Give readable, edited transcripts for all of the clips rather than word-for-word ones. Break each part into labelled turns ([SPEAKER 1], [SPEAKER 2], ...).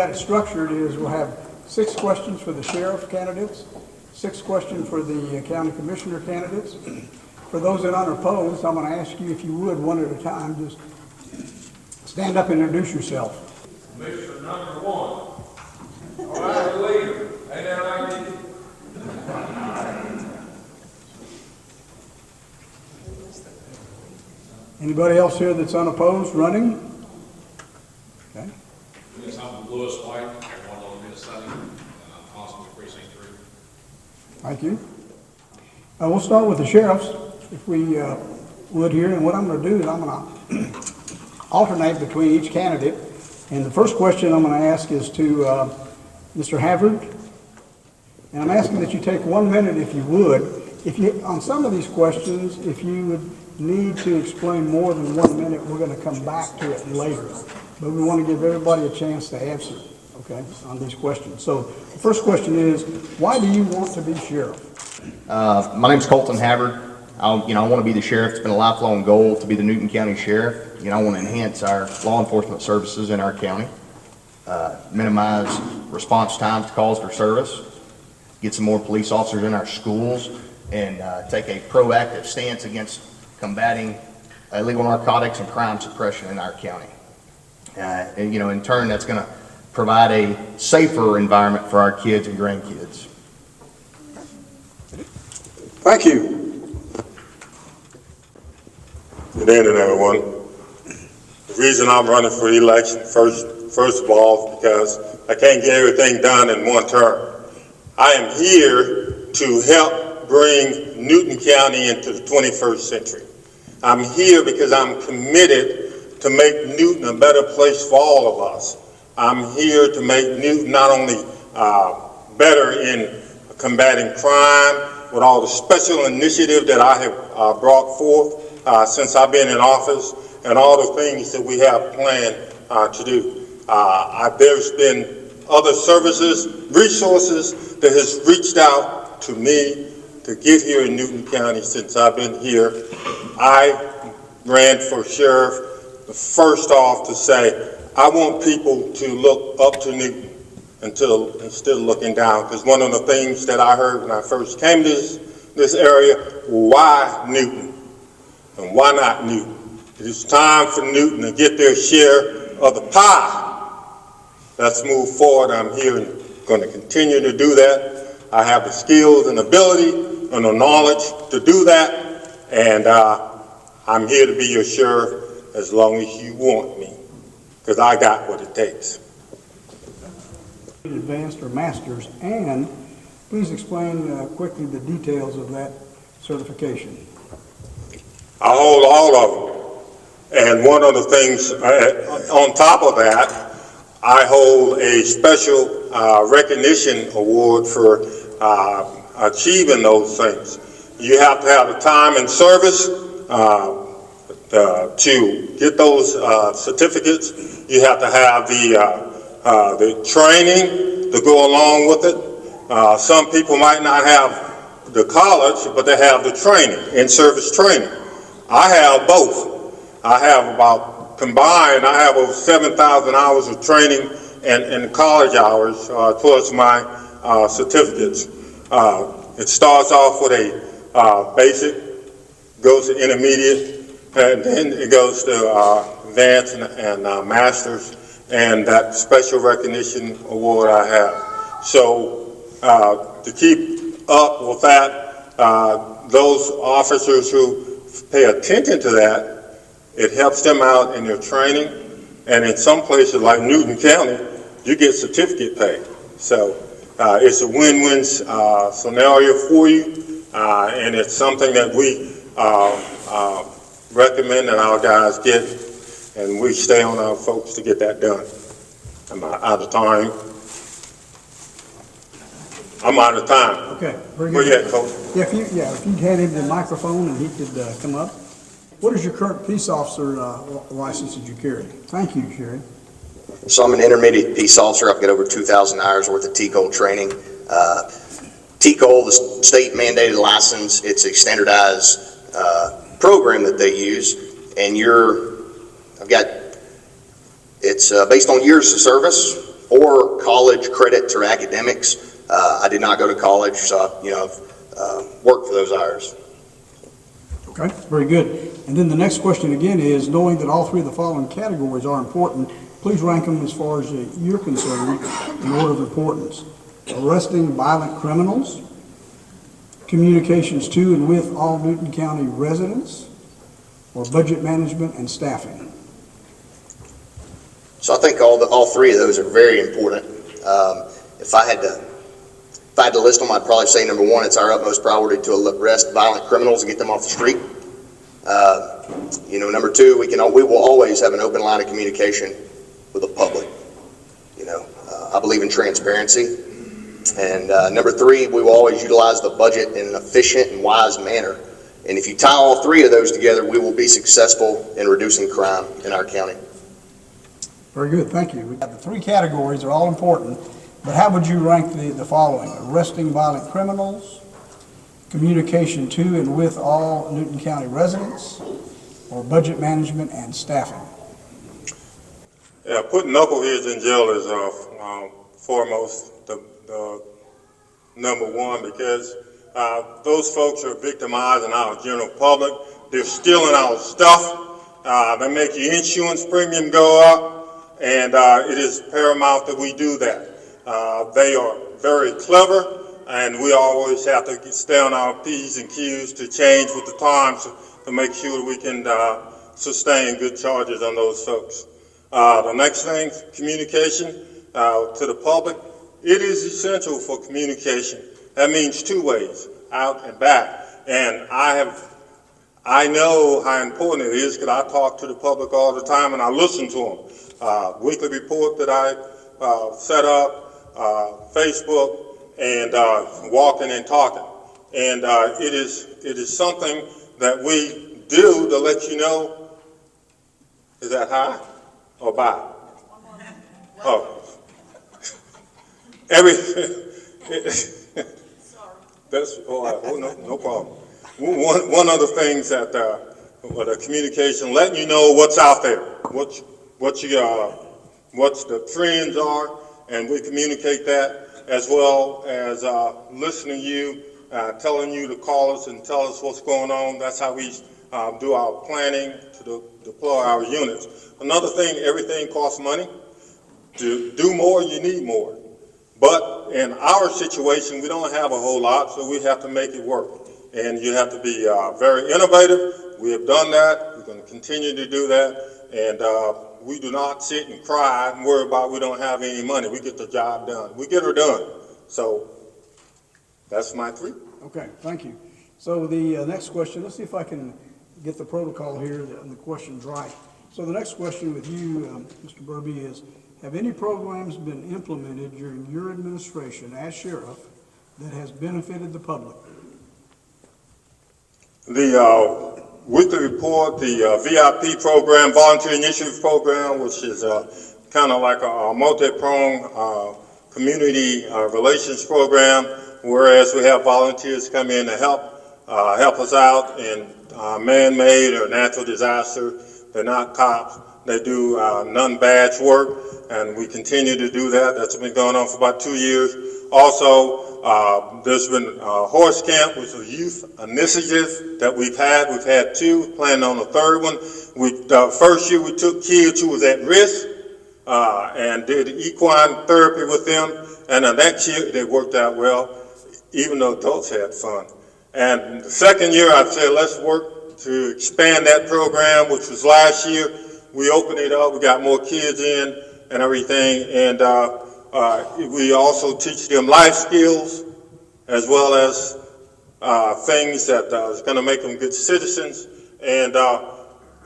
[SPEAKER 1] got it structured is we'll have 6 questions for the sheriff candidates, 6 questions for the county commissioner candidates. For those that aren't opposed, I'm going to ask you if you would, one at a time, just stand up and introduce yourself.
[SPEAKER 2] Commissioner number 1. All right, leader. Hey, there, lady.
[SPEAKER 1] Anybody else here that's unopposed running? Okay.
[SPEAKER 3] Yes, I'm Lewis White, I want to live in Sunny, and I'm constantly precinct 3.
[SPEAKER 1] Thank you. We'll start with the sheriffs, if we would here. And what I'm going to do is I'm going to alternate between each candidate. And the first question I'm going to ask is to Mr. Havard. And I'm asking that you take 1 minute, if you would. If you, on some of these questions, if you would need to explain more than 1 minute, we're going to come back to it later. But we want to give everybody a chance to answer, okay, on these questions. So the first question is, why do you want to be sheriff?
[SPEAKER 4] My name's Colton Havard. I want to be the sheriff. It's been a lifelong goal to be the Newton County Sheriff. I want to enhance our law enforcement services in our county, minimize response times to calls for service, get some more police officers in our schools, and take a proactive stance against combating illegal narcotics and crime suppression in our county. And in turn, that's going to provide a safer environment for our kids and grandkids.
[SPEAKER 5] Thank you. Good evening, everyone. The reason I'm running for election, first of all, is because I can't get everything done in one term. I am here to help bring Newton County into the 21st century. I'm here because I'm committed to make Newton a better place for all of us. I'm here to make Newton not only better in combating crime, with all the special initiative that I have brought forth since I've been in office, and all the things that we have planned to do. There's been other services, resources that has reached out to me to get here in Newton County since I've been here. I ran for sheriff, first off, to say I want people to look up to Newton instead of looking down. Because one of the things that I heard when I first came to this area, why Newton? And why not Newton? It's time for Newton to get their share of the pie. Let's move forward. I'm here and going to continue to do that. I have the skills and ability and the knowledge to do that. And I'm here to be your sheriff as long as you want me, because I got what it takes.
[SPEAKER 1] Advanced or master's, and please explain quickly the details of that certification.
[SPEAKER 5] I hold all of them. And one of the things, on top of that, I hold a special recognition award for achieving those things. You have to have the time and service to get those certificates. You have to have the training to go along with it. Some people might not have the college, but they have the training, in-service training. I have both. I have about, combined, I have over 7,000 hours of training and college hours towards my certificates. It starts off with a basic, goes to intermediate, and then it goes to advanced and master's, and that special recognition award I have. So to keep up with that, those officers who pay attention to that, it helps them out in their training, and in some places like Newton County, you get certificate pay. So it's a win-win scenario for you, and it's something that we recommend that our guys get, and we stay on our folks to get that done. I'm out of time. I'm out of time.
[SPEAKER 1] Okay, very
[SPEAKER 5] Where
[SPEAKER 1] good.
[SPEAKER 5] you at, Coach?
[SPEAKER 1] If you'd hand him the microphone and he could come up. What is your current peace officer license that you carry? Thank you, Sherry.
[SPEAKER 4] So I'm an intermediate peace officer. I've got over 2,000 hours worth of TCOL training. TCOL, the state mandated license, it's a standardized program that they use, and it's based on years of service or college credits or academics. I did not go to college, so I've worked for those hours.
[SPEAKER 1] Okay, very good. And then the next question again is, knowing that all three of the following categories are important, please rank them as far as you're concerned in order of importance. Arresting violent criminals, communications to and with all Newton County residents, or budget management and staffing.
[SPEAKER 4] So I think all three of those are very important. If I had to list them, I'd probably say number one, it's our utmost priority to arrest violent criminals and get them off the street. Number two, we will always have an open line of communication with the public. I believe in transparency. And number three, we will always utilize the budget in an efficient and wise manner. And if you tie all three of those together, we will be successful in reducing crime in our county.
[SPEAKER 1] Very good, thank you. We got the three categories, are all important, but how would you rank the following? Arresting violent criminals, communication to and with all Newton County residents, or budget management and staffing?
[SPEAKER 5] Yeah, putting knuckleheads in jail is foremost the number one, because those folks are victimizing our general public. They're stealing our stuff. They make your insurance premium go up, and it is paramount that we do that. They are very clever, and we always have to stay on our P's and Q's to change with the times to make sure we can sustain good charges on those folks. The next thing, communication to the public. It is essential for communication. That means two ways, out and back. And I know how important it is because I talk to the public all the time and I listen to them. Weekly report that I set up, Facebook, and walking and talking. And it is something that we do to let you know. Is that high or bye? Oh. That's no problem. One of the things that with the communication, letting you know what's out there, what the trends are, and we communicate that, as well as listening to you, telling you to call us and tell us what's going on. That's how we do our planning to deploy our units. Another thing, everything costs money. To do more, you need more. But in our situation, we don't have a whole lot, so we have to make it work. And you have to be very innovative. We have done that. We're going to continue to do that. And we do not sit and cry and worry about we don't have any money. We get the job done. We get her done. So that's my three.
[SPEAKER 1] Okay, thank you. So the next question, let's see if I can get the protocol here and the questions right. So the next question with you, Mr. Burby, is, have any programs been implemented during your administration as sheriff that has benefited the public? The weekly report, the VIP program, Volunteer Initiative Program, which is kind of like a multi-pronged community relations program, whereas we have volunteers come in to help us out in man-made or natural disaster. They're not cops. They do non-badge work, and we continue to do that. That's been going on for about 2 years. Also, there's been a horse camp, which is a youth initiative that we've had. We've had two, planning on a third one. The first year we took kids who was at risk and did equine therapy with them, and the next year they worked out well, even though adults had fun. And the second year I said, let's work to expand that program, which was last year. We opened it up, we got more kids in and everything, and we also teach them life skills as well as things that is going to make them good citizens. And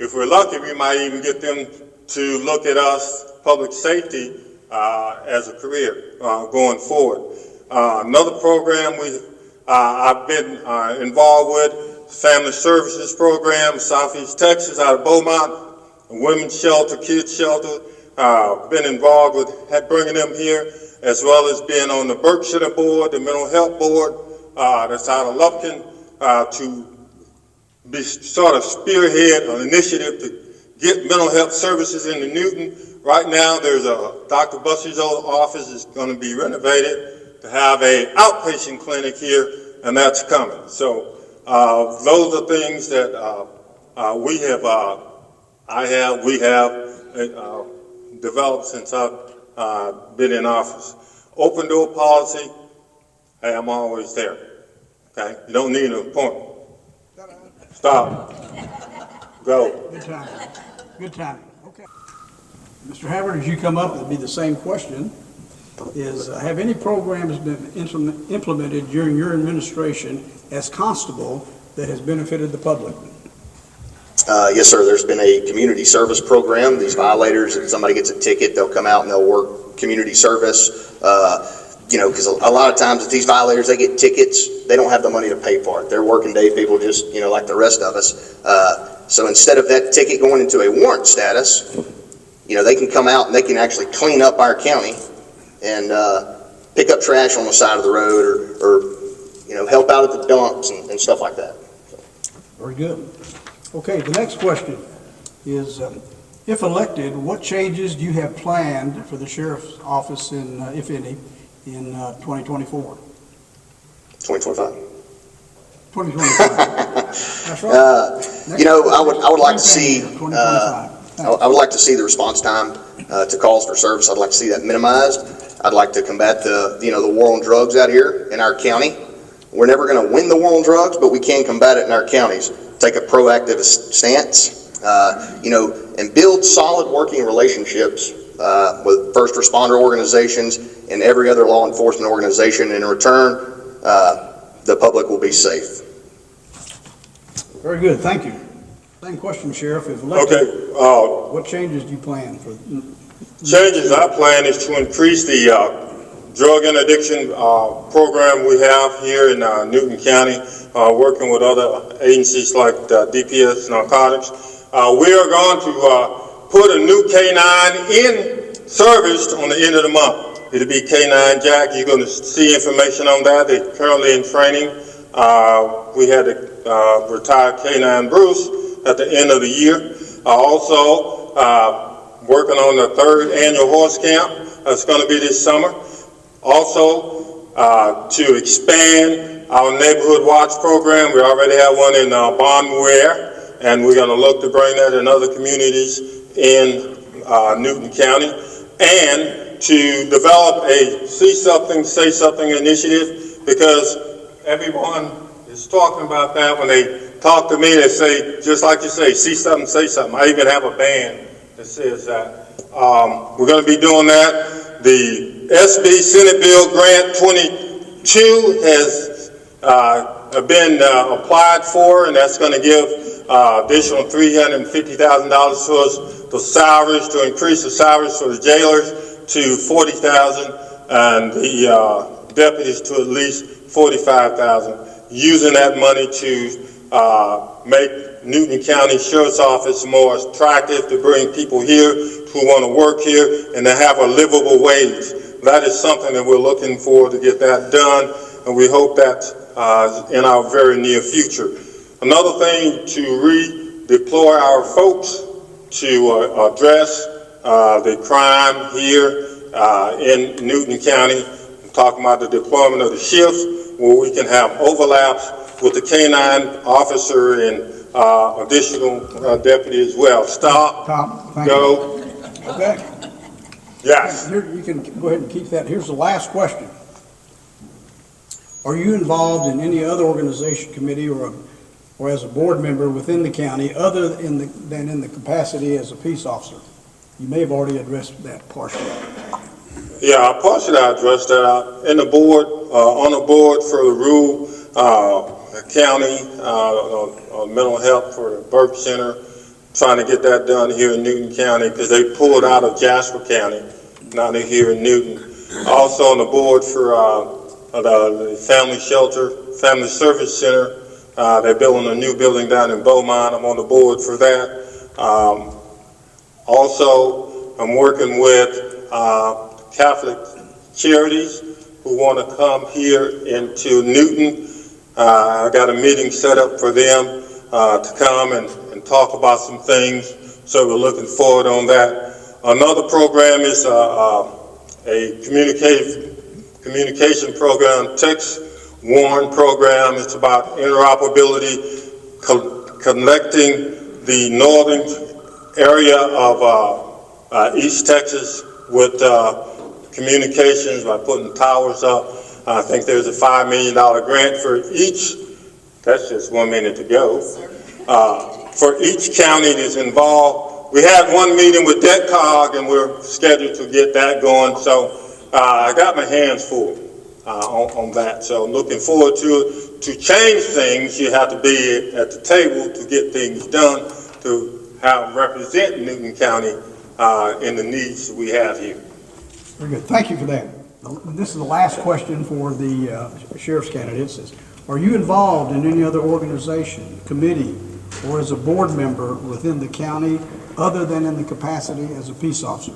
[SPEAKER 1] if we're lucky, we might even get them to look at us, public safety, as a career going forward. Another program I've been involved with, Family Services Program, Southeast Texas, out of Beaumont, a women's shelter, kids shelter. Been involved with bringing them here, as well as being on the Berkshire Board, the Mental Health Board, that's out of Lufkin, to be sort of spearhead an initiative to get mental health services into Newton.
[SPEAKER 5] Right now, there's Dr. Buster's old office is going to be renovated to have a outpatient clinic here, and that's coming. So those are things that we have developed since I've been in office. Open door policy, hey, I'm always there. Okay, you don't need an appointment. Stop. Go.
[SPEAKER 1] Good timing. Good timing. Okay. Mr. Havard, as you come up, it'll be the same question. Have any programs been implemented during your administration as constable that has benefited the public?
[SPEAKER 4] Yes, sir. There's been a community service program. These violators, if somebody gets a ticket, they'll come out and they'll work community service. Because a lot of times if these violators, they get tickets, they don't have the money to pay for it. They're working day people just, like the rest of us. So instead of that ticket going into a warrant status, they can come out and they can actually clean up our county and pick up trash on the side of the road or help out at the dumps and stuff like that.
[SPEAKER 1] Very good. Okay, the next question is, if elected, what changes do you have planned for the sheriff's office, if any, in 2024?
[SPEAKER 4] 2025.
[SPEAKER 1] 2025. That's right.
[SPEAKER 4] I would like to see.
[SPEAKER 1] 2025.
[SPEAKER 4] I would like to see the response time to calls for service. I'd like to see that minimized. I'd like to combat the war on drugs out here in our county. We're never going to win the war on drugs, but we can combat it in our counties. Take a proactive stance, and build solid working relationships with first responder organizations and every other law enforcement organization. In return, the public will be safe.
[SPEAKER 1] Very good, thank you. Same question, Sheriff. If elected,
[SPEAKER 5] Okay.
[SPEAKER 1] what changes do you plan for?
[SPEAKER 5] Changes I plan is to increase the drug interdiction program we have here in Newton County, working with other agencies like DPS Narcotics. We are going to put a new K9 in service on the end of the month. It'll be K9 Jack. You're going to see information on that. They're currently in training. We had a retired K9 Bruce at the end of the year. Also working on the 3rd annual horse camp. That's going to be this summer. Also, to expand our neighborhood watch program. We already have one in Bonware, and we're going to look to bring that in other communities in Newton County, and to develop a see something, say something initiative, because everyone is talking about that. When they talk to me, they say, just like you say, see something, say something. I even have a band that says that. We're going to be doing that. The SB Senate Bill Grant 22 has been applied for, and that's going to give additional $350,000 towards the salaries, to increase the salaries for the jailers to $40,000 and the deputies to at least $45,000. Using that money to make Newton County Sheriff's Office more attractive, to bring people here who want to work here and to have a livable wage. That is something that we're looking for to get that done, and we hope that in our very near future. Another thing, to redeploy our folks to address the crime here in Newton County. I'm talking about the deployment of the shifts where we can have overlaps with the K9 officer and additional deputy as well. Stop.
[SPEAKER 1] Thank
[SPEAKER 5] go.
[SPEAKER 1] You. Okay.
[SPEAKER 5] Yes.
[SPEAKER 1] Here, you can go ahead and keep that. Here's the last question. Are you involved in any other organization, committee, or as a board member within the county other than in the capacity as a peace officer? You may have already addressed that partially.
[SPEAKER 5] Yeah, partially I addressed that. In the board, on the board for the rural county mental health for the Burke Center, trying to get that done here in Newton County because they pulled out of Jasper County. Now they're here in Newton. Also on the board for the family shelter, family service center. They're building a new building down in Beaumont. I'm on the board for that. Also, I'm working with Catholic charities who want to come here into Newton. I got a meeting set up for them to come and talk about some things. So we're looking forward on that. Another program is a communication program, text warn program. It's about interoperability, connecting the northern area of East Texas with communications by putting towers up. I think there's a $5 million grant for each. That's just 1 minute to go. For each county that's involved. We had one meeting with DETCOG and we're scheduled to get that going. So I got my hands full on that. So I'm looking forward to it. To change things, you have to be at the table to get things done, to represent Newton County in the needs we have here.
[SPEAKER 1] Very good. Thank you for that. This is the last question for the sheriff's candidates. Are you involved in any other organization, committee, or as a board member within the county other than in the capacity as a peace officer?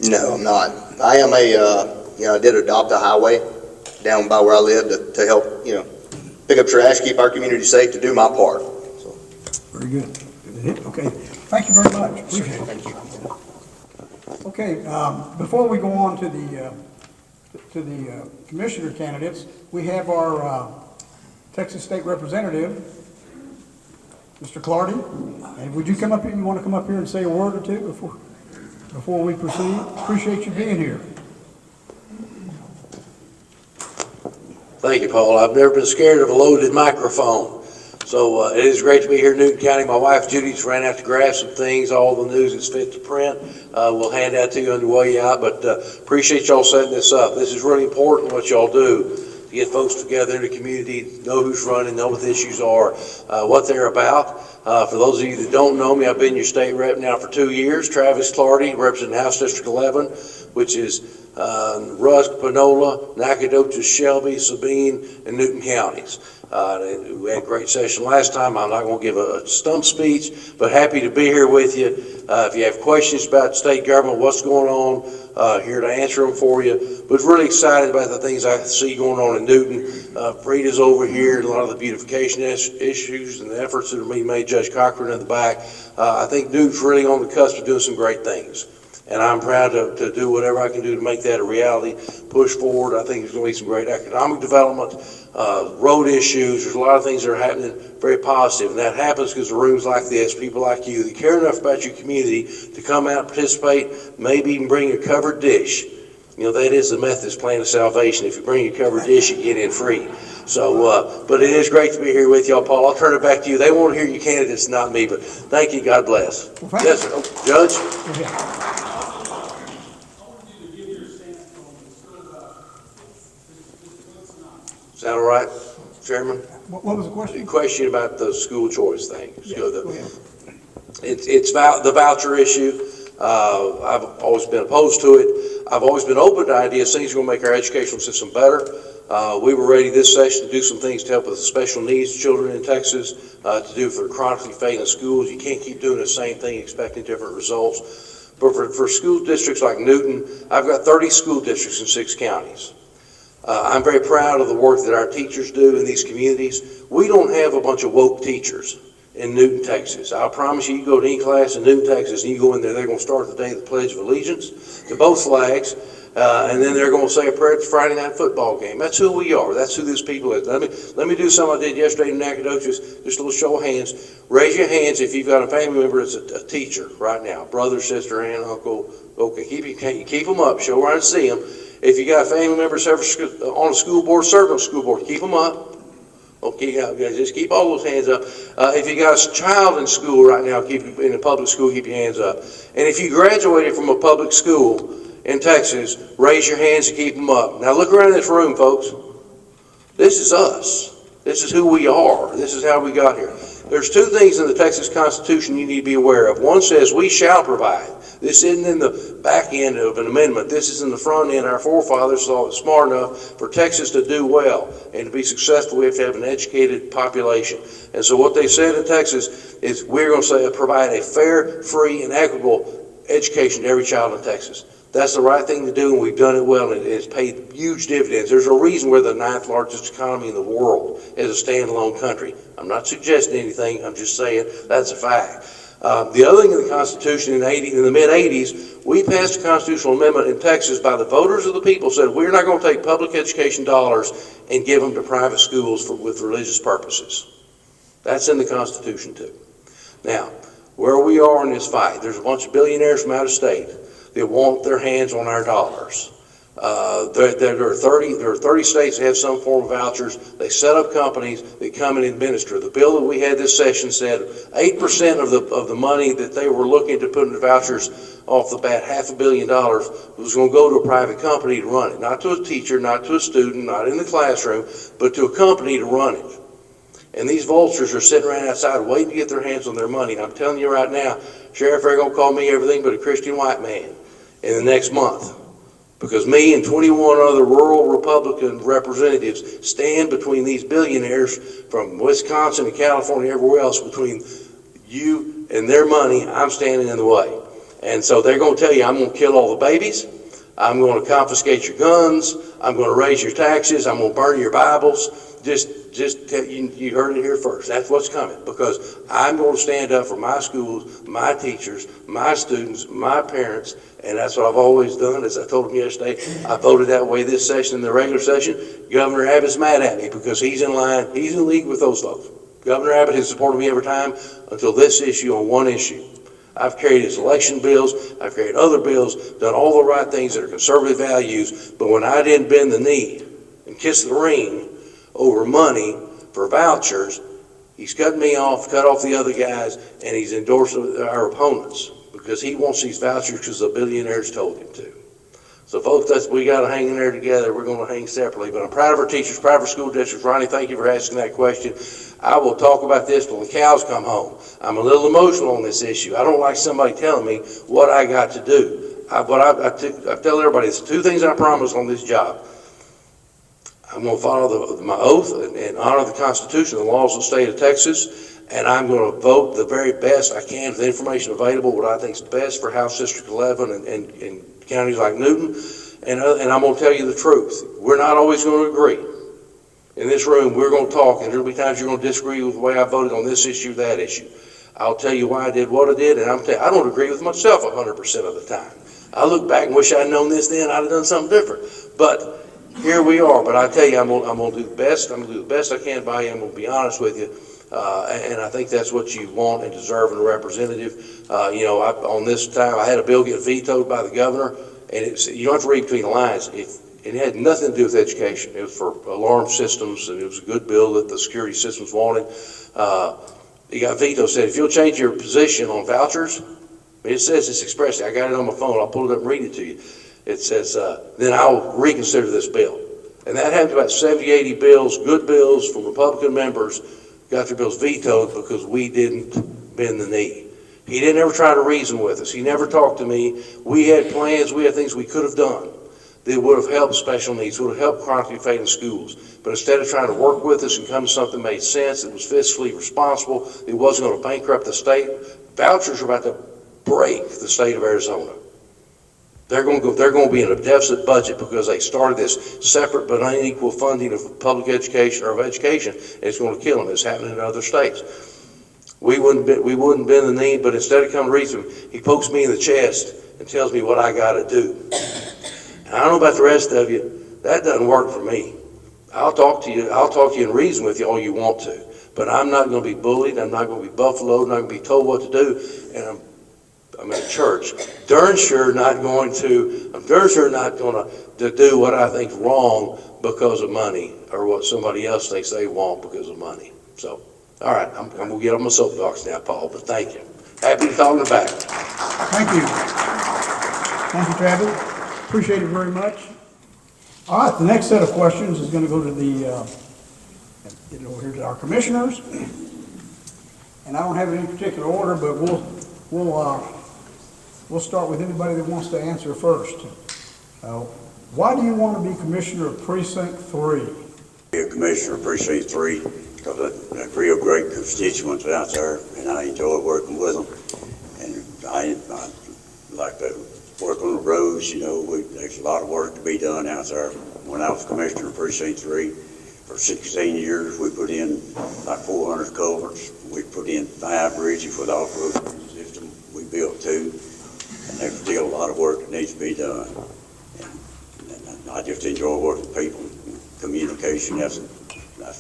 [SPEAKER 6] No, I'm not. I am I did adopt a highway down by where I live to help, pick up trash, keep our community safe, to do my part. So.
[SPEAKER 1] Very good. Okay. Thank you very much. Appreciate it.
[SPEAKER 6] Thank you.
[SPEAKER 1] Okay. Before we go on to the commissioner candidates, we have our Texas State Representative, Mr. Clardy. And would you come up here? You want to come up here and say a word or two before we proceed? Appreciate you being here.
[SPEAKER 7] Thank you, Paul. I've never been scared of a loaded microphone. So it is great to be here in Newton County. My wife Judy just ran out to grab some things. All the news is fit to print. We'll hand that to you on the way out. But appreciate y'all setting this up. This is really important what y'all do to get folks together in the community, know who's running, know what the issues are, what they're about. For those of you that don't know me, I've been your state rep now for 2 years. Travis Clardy, representing House District 11, which is Rusk, Panola, Nacogdoches, Shelby, Sabine, and Newton counties. We had a great session last time. I'm not going to give a stump speech, but happy to be here with you. If you have questions about state government, what's going on, here to answer them for you. But really excited about the things I see going on in Newton. Frida's over here, a lot of the beautification issues and the efforts that are being made. Judge Cochran in the back. I think Newton's really on the cusp of doing some great things. And I'm proud to do whatever I can do to make that a reality, push forward. I think there's going to be some great economic development, road issues. There's a lot of things that are happening very positive. And that happens because of rooms like this, people like you that care enough about your community to come out and participate, maybe even bring a covered dish. That is the Methodist plan of salvation. If you bring a covered dish, you get in free. So, but it is great to be here with y'all, Paul. I'll turn it back to you. They want to hear your candidates, not me, but thank you. God bless.
[SPEAKER 1] Well,
[SPEAKER 7] yes, sir. Oh, Judge? Is that all right, Chairman?
[SPEAKER 1] What was the question?
[SPEAKER 7] The question about the school choice thing.
[SPEAKER 1] Yeah,
[SPEAKER 7] So
[SPEAKER 1] go ahead.
[SPEAKER 7] it's the voucher issue. I've always been opposed to it. I've always been open to ideas, things are going to make our educational system better. We were ready this session to do some things to help with special needs children in Texas, to do for chronically failing schools. You can't keep doing the same thing expecting different results. But for school districts like Newton, I've got 30 school districts in 6 counties. I'm very proud of the work that our teachers do in these communities. We don't have a bunch of woke teachers in Newton, Texas. I promise you, you go to any class in Newton, Texas, and you go in there, they're going to start the day of the Pledge of Allegiance to both flags, and then they're going to say a prayer at the Friday night football game. That's who we are. That's who this people is. Let me do something I did yesterday in Nacogdoches, just a little show of hands. Raise your hands if you've got a family member that's a teacher right now, brother, sister, aunt, uncle. Okay, keep them up. Show around and see them. If you got a family member on a school board, serve on a school board, keep them up. Okay, just keep all those hands up. If you got a child in school right now, in a public school, keep your hands up. And if you graduated from a public school in Texas, raise your hands and keep them up. Now look around this room, folks. This is us. This is who we are. This is how we got here. There's 2 things in the Texas Constitution you need to be aware of. One says we shall provide. This isn't in the back end of an amendment. This is in the front end. Our forefathers thought it was smart enough for Texas to do well and to be successful. We have to have an educated population. And so what they said in Texas is we're going to provide a fair, free, and equitable education to every child in Texas. That's the right thing to do, and we've done it well, and it's paid huge dividends. There's a reason we're the 9th largest economy in the world as a standalone country. I'm not suggesting anything. I'm just saying that's a fact. The other thing in the Constitution in the mid-'80s, we passed a constitutional amendment in Texas by the voters of the people said we're not going to take public education dollars and give them to private schools with religious purposes. That's in the Constitution too. Now, where we are in this fight, there's a bunch of billionaires from out of state that want their hands on our dollars. There are 30 states that have some form of vouchers. They set up companies that come and administer. The bill that we had this session said 8% of the money that they were looking to put into vouchers off the bat, $500 million, was going to go to a private company to run it. Not to a teacher, not to a student, not in the classroom, but to a company to run it. And these vultures are sitting right outside waiting to get their hands on their money. And I'm telling you right now, Sheriff, they're going to call me everything but a Christian white man in the next month. Because me and 21 other rural Republican representatives stand between these billionaires from Wisconsin and California, everywhere else, between you and their money. I'm standing in the way. And so they're going to tell you, I'm going to kill all the babies. I'm going to confiscate your guns. I'm going to raise your taxes. I'm going to burn your Bibles. You heard it here first. That's what's coming, because I'm going to stand up for my schools, my teachers, my students, my parents, and that's what I've always done. As I told them yesterday, I voted that way this session in the regular session. Governor Abbott's mad at me because he's in line, he's in league with those folks. Governor Abbott has supported me every time until this issue on one issue. I've carried his election bills, I've carried other bills, done all the right things that are conservative values, but when I didn't bend the knee and kiss the ring over money for vouchers, he's cut me off, cut off the other guys, and he's endorsed our opponents because he wants these vouchers because the billionaires told him to. So folks, we got to hang in there together. We're going to hang separately. But I'm proud of our teachers, proud of our school districts. Ronnie, thank you for asking that question. I will talk about this till the cows come home. I'm a little emotional on this issue. I don't like somebody telling me what I got to do. I tell everybody, there's two things I promise on this job. I'm going to follow my oath and honor the Constitution and the laws of the state of Texas, and I'm going to vote the very best I can with the information available, what I think is best for House District 11 and counties like Newton, and I'm going to tell you the truth. We're not always going to agree. In this room, we're going to talk, and there'll be times you're going to disagree with the way I voted on this issue, that issue. I'll tell you why I did what I did, and I don't agree with myself 100% of the time. I look back and wish I'd known this then, I'd have done something different. But here we are. But I tell you, I'm going to do the best. I'm going to do the best I can by you. I'm going to be honest with you. And I think that's what you want and deserve in a representative. On this time, I had a bill get vetoed by the governor, and you don't have to read between the lines. It had nothing to do with education. It was for alarm systems, and it was a good bill that the security systems wanted. It got vetoed. Said, if you'll change your position on vouchers, it says this expressly. I got it on my phone. I'll pull it up and read it to you. It says, then I'll reconsider this bill. And that happened to about 70, 80 bills, good bills from Republican members, got their bills vetoed because we didn't bend the knee. He didn't ever try to reason with us. He never talked to me. We had plans, we had things we could have done that would have helped special needs, would have helped chronically failing schools. But instead of trying to work with us and come to something that made sense, that was fiscally responsible, it wasn't going to bankrupt the state, vouchers are about to break the state of Arizona. They're going to be in a deficit budget because they started this separate but unequal funding of public education or of education, and it's going to kill them. It's happening in other states. We wouldn't bend the knee, but instead of coming to reason, he pokes me in the chest and tells me what I got to do. And I don't know about the rest of you. That doesn't work for me. I'll talk to you and reason with you all you want to, but I'm not going to be bullied. I'm not going to be buffaloed. I'm not going to be told what to do, and I'm in a church. I'm darn sure not going to do what I think's wrong because of money or what somebody else thinks they want because of money. So, all right, I'm going to get on my soapbox now, Paul, but thank you. Happy to talk in the back.
[SPEAKER 1] Thank you. Thank you, Travis. Appreciate it very much. All right, the next set of questions is going to go to get it over here to our commissioners. And I don't have it in particular order, but we'll start with anybody that wants to answer first. Why do you want to be commissioner of Precinct 3?
[SPEAKER 8] Be a commissioner of Precinct 3 because they're real great constituents out there, and I enjoy working with them. And I like to work on the roads. There's a lot of work to be done out there. When I was commissioner of Precinct 3, for 16 years, we put in like 400 culverts. We put in 5 bridges with off-road bridges built too. And there's still a lot of work that needs to be done. And I just enjoy working with people. Communication, that's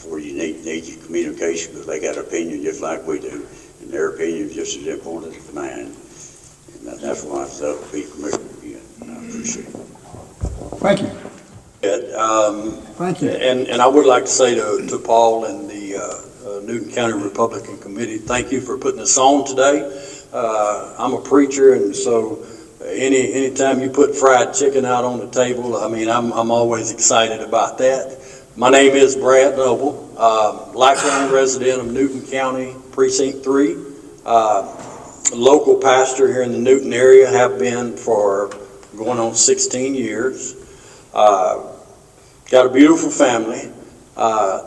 [SPEAKER 8] where you need your communication, because they got an opinion just like we do. And their opinion is just as important as mine. And that's why I decided to be commissioner again. And I appreciate it.
[SPEAKER 1] Thank you. Thank you.
[SPEAKER 9] And I would like to say to Paul and the Newton County Republican Committee, thank you for putting this on today. I'm a preacher, and so anytime you put fried chicken out on the table, I mean, I'm always excited about that. My name is Brad Noble, lifelong resident of Newton County, Precinct 3, local pastor here in the Newton area, have been for going on 16 years. Got a beautiful family,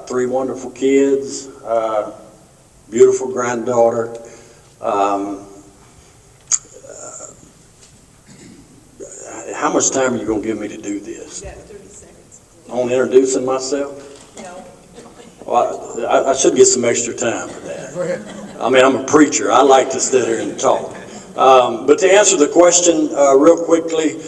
[SPEAKER 9] 3 wonderful kids, beautiful granddaughter. How much time are you going to give me to do this?
[SPEAKER 10] You got 30 seconds.
[SPEAKER 9] On introducing myself?
[SPEAKER 10] No.
[SPEAKER 9] Well, I should get some extra time for that.
[SPEAKER 1] Go ahead.
[SPEAKER 9] I mean, I'm a preacher. I like to sit here and talk. But to answer the question real quickly,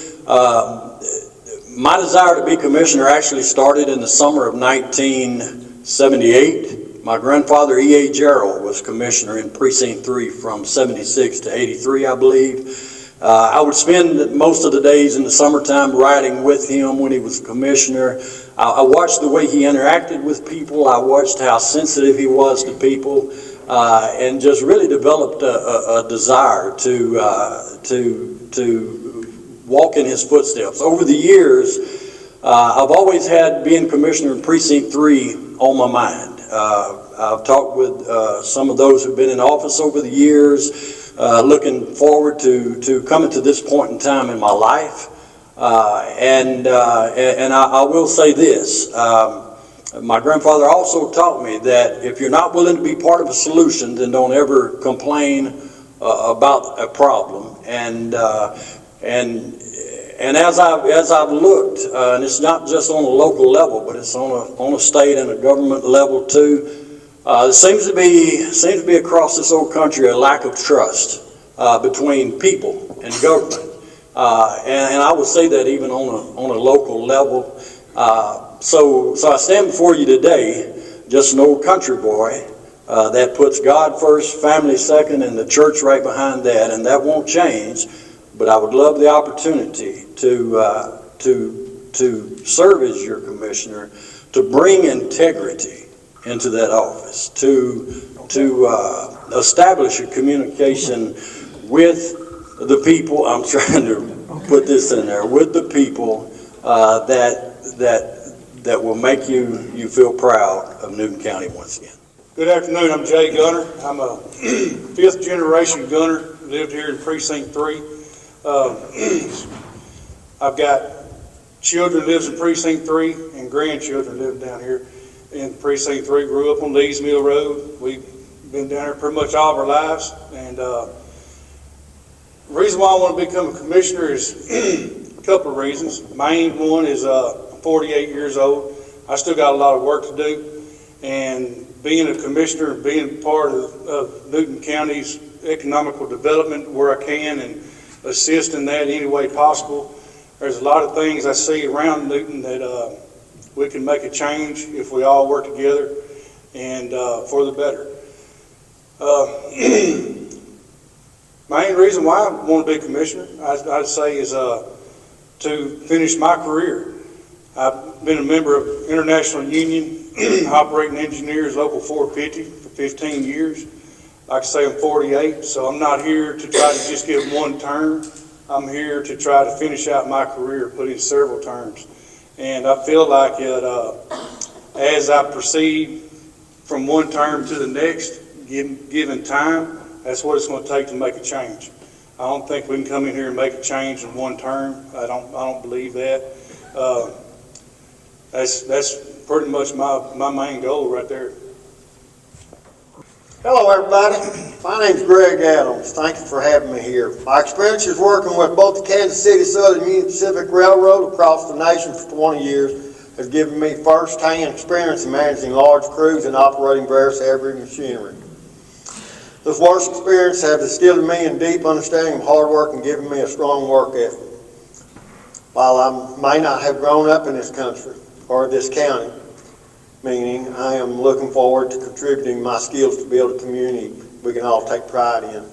[SPEAKER 9] my desire to be commissioner actually started in the summer of 1978. My grandfather, E.A. Gerald, was commissioner in Precinct 3 from 76 to 83, I believe. I would spend most of the days in the summertime riding with him when he was commissioner. I watched the way he interacted with people. I watched how sensitive he was to people, and just really developed a desire to walk in his footsteps. Over the years, I've always had being commissioner in Precinct 3 on my mind. I've talked with some of those who've been in office over the years, looking forward to coming to this point in time in my life. And I will say this, my grandfather also taught me that if you're not willing to be part of a solution, then don't ever complain about a problem. And as I've looked, and it's not just on a local level, but it's on a state and a government level too. There seems to be across this old country a lack of trust between people and government, and I would say that even on a local level. So I stand before you today, just an old country boy that puts God first, family second, and the church right behind that, and that won't change. But I would love the opportunity to serve as your commissioner, to bring integrity into that office, to establish a communication with the people. I'm trying to put this in there, with the people that will make you feel proud of Newton County once again.
[SPEAKER 11] Good afternoon. I'm Jay Gunner. I'm a 5th generation Gunner. Lived here in Precinct 3. I've got children lives in Precinct 3 and grandchildren live down here in Precinct 3. Grew up on Lees Mill Road. We've been down here pretty much all of our lives. And the reason why I want to become a commissioner is a couple of reasons. Main one is I'm 48 years old. I still got a lot of work to do. And being a commissioner, being part of Newton County's economical development where I can and assist in that any way possible. There's a lot of things I see around Newton that we can make a change if we all work together and for the better. Main reason why I want to be commissioner, I'd say, is to finish my career. I've been a member of International Union Operating Engineers Local 450 for 15 years. Like I say, I'm 48, so I'm not here to try to just give one term. I'm here to try to finish out my career, put in several terms. And I feel like as I proceed from one term to the next, given time, that's what it's going to take to make a change. I don't think we can come in here and make a change in one term. I don't believe that. That's pretty much my main goal right there.
[SPEAKER 12] Hello everybody, my name is Greg Adams. Thank you for having me here. My experience is working with both the Kansas City Southern Union Pacific Railroad across the nation for 20 years has given me first-hand experience in managing large crews and operating various heavy machinery. This work experience has instilled in me a deep understanding of hard work and given me a strong work ethic. While I may not have grown up in this country or this county, meaning I am looking forward to contributing my skills to build a community we can all take pride in.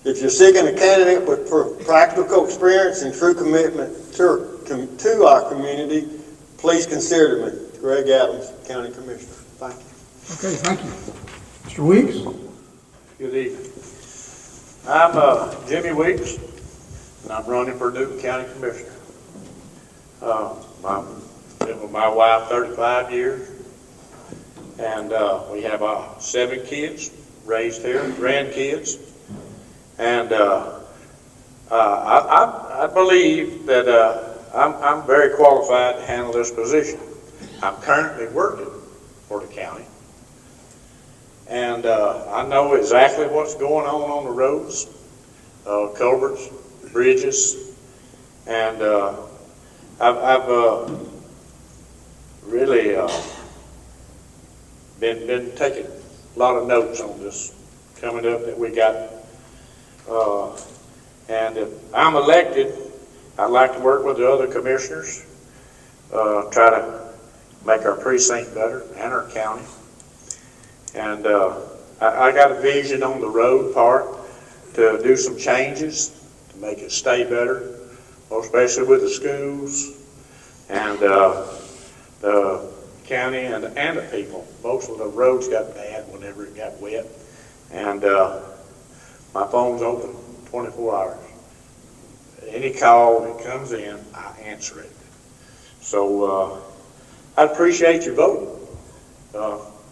[SPEAKER 12] If you're seeking a candidate with practical experience and true commitment to our community, please consider me. Greg Adams, County Commissioner. Thank you.
[SPEAKER 1] Okay, thank you. Mr. Weeks?
[SPEAKER 10] Good evening. I'm Jimmy Weeks, and I'm running for Newton County Commissioner. I've been with my wife 35 years, and we have 7 kids raised here, grandkids, and I believe that I'm very qualified to handle this position. I'm currently working for the county, and I know exactly what's going on the roads, culverts, bridges, and I've really been taking a lot of notes on this coming up that we got. And if I'm elected, I'd like to work with the other commissioners, try to make our precinct better and our county. And I got a vision on the road part to do some changes to make it stay better, especially with the schools and the county and the people. Most of the roads got bad whenever it got wet, and my phone's open 24 hours. Any call that comes in, I answer it. So I'd appreciate your vote.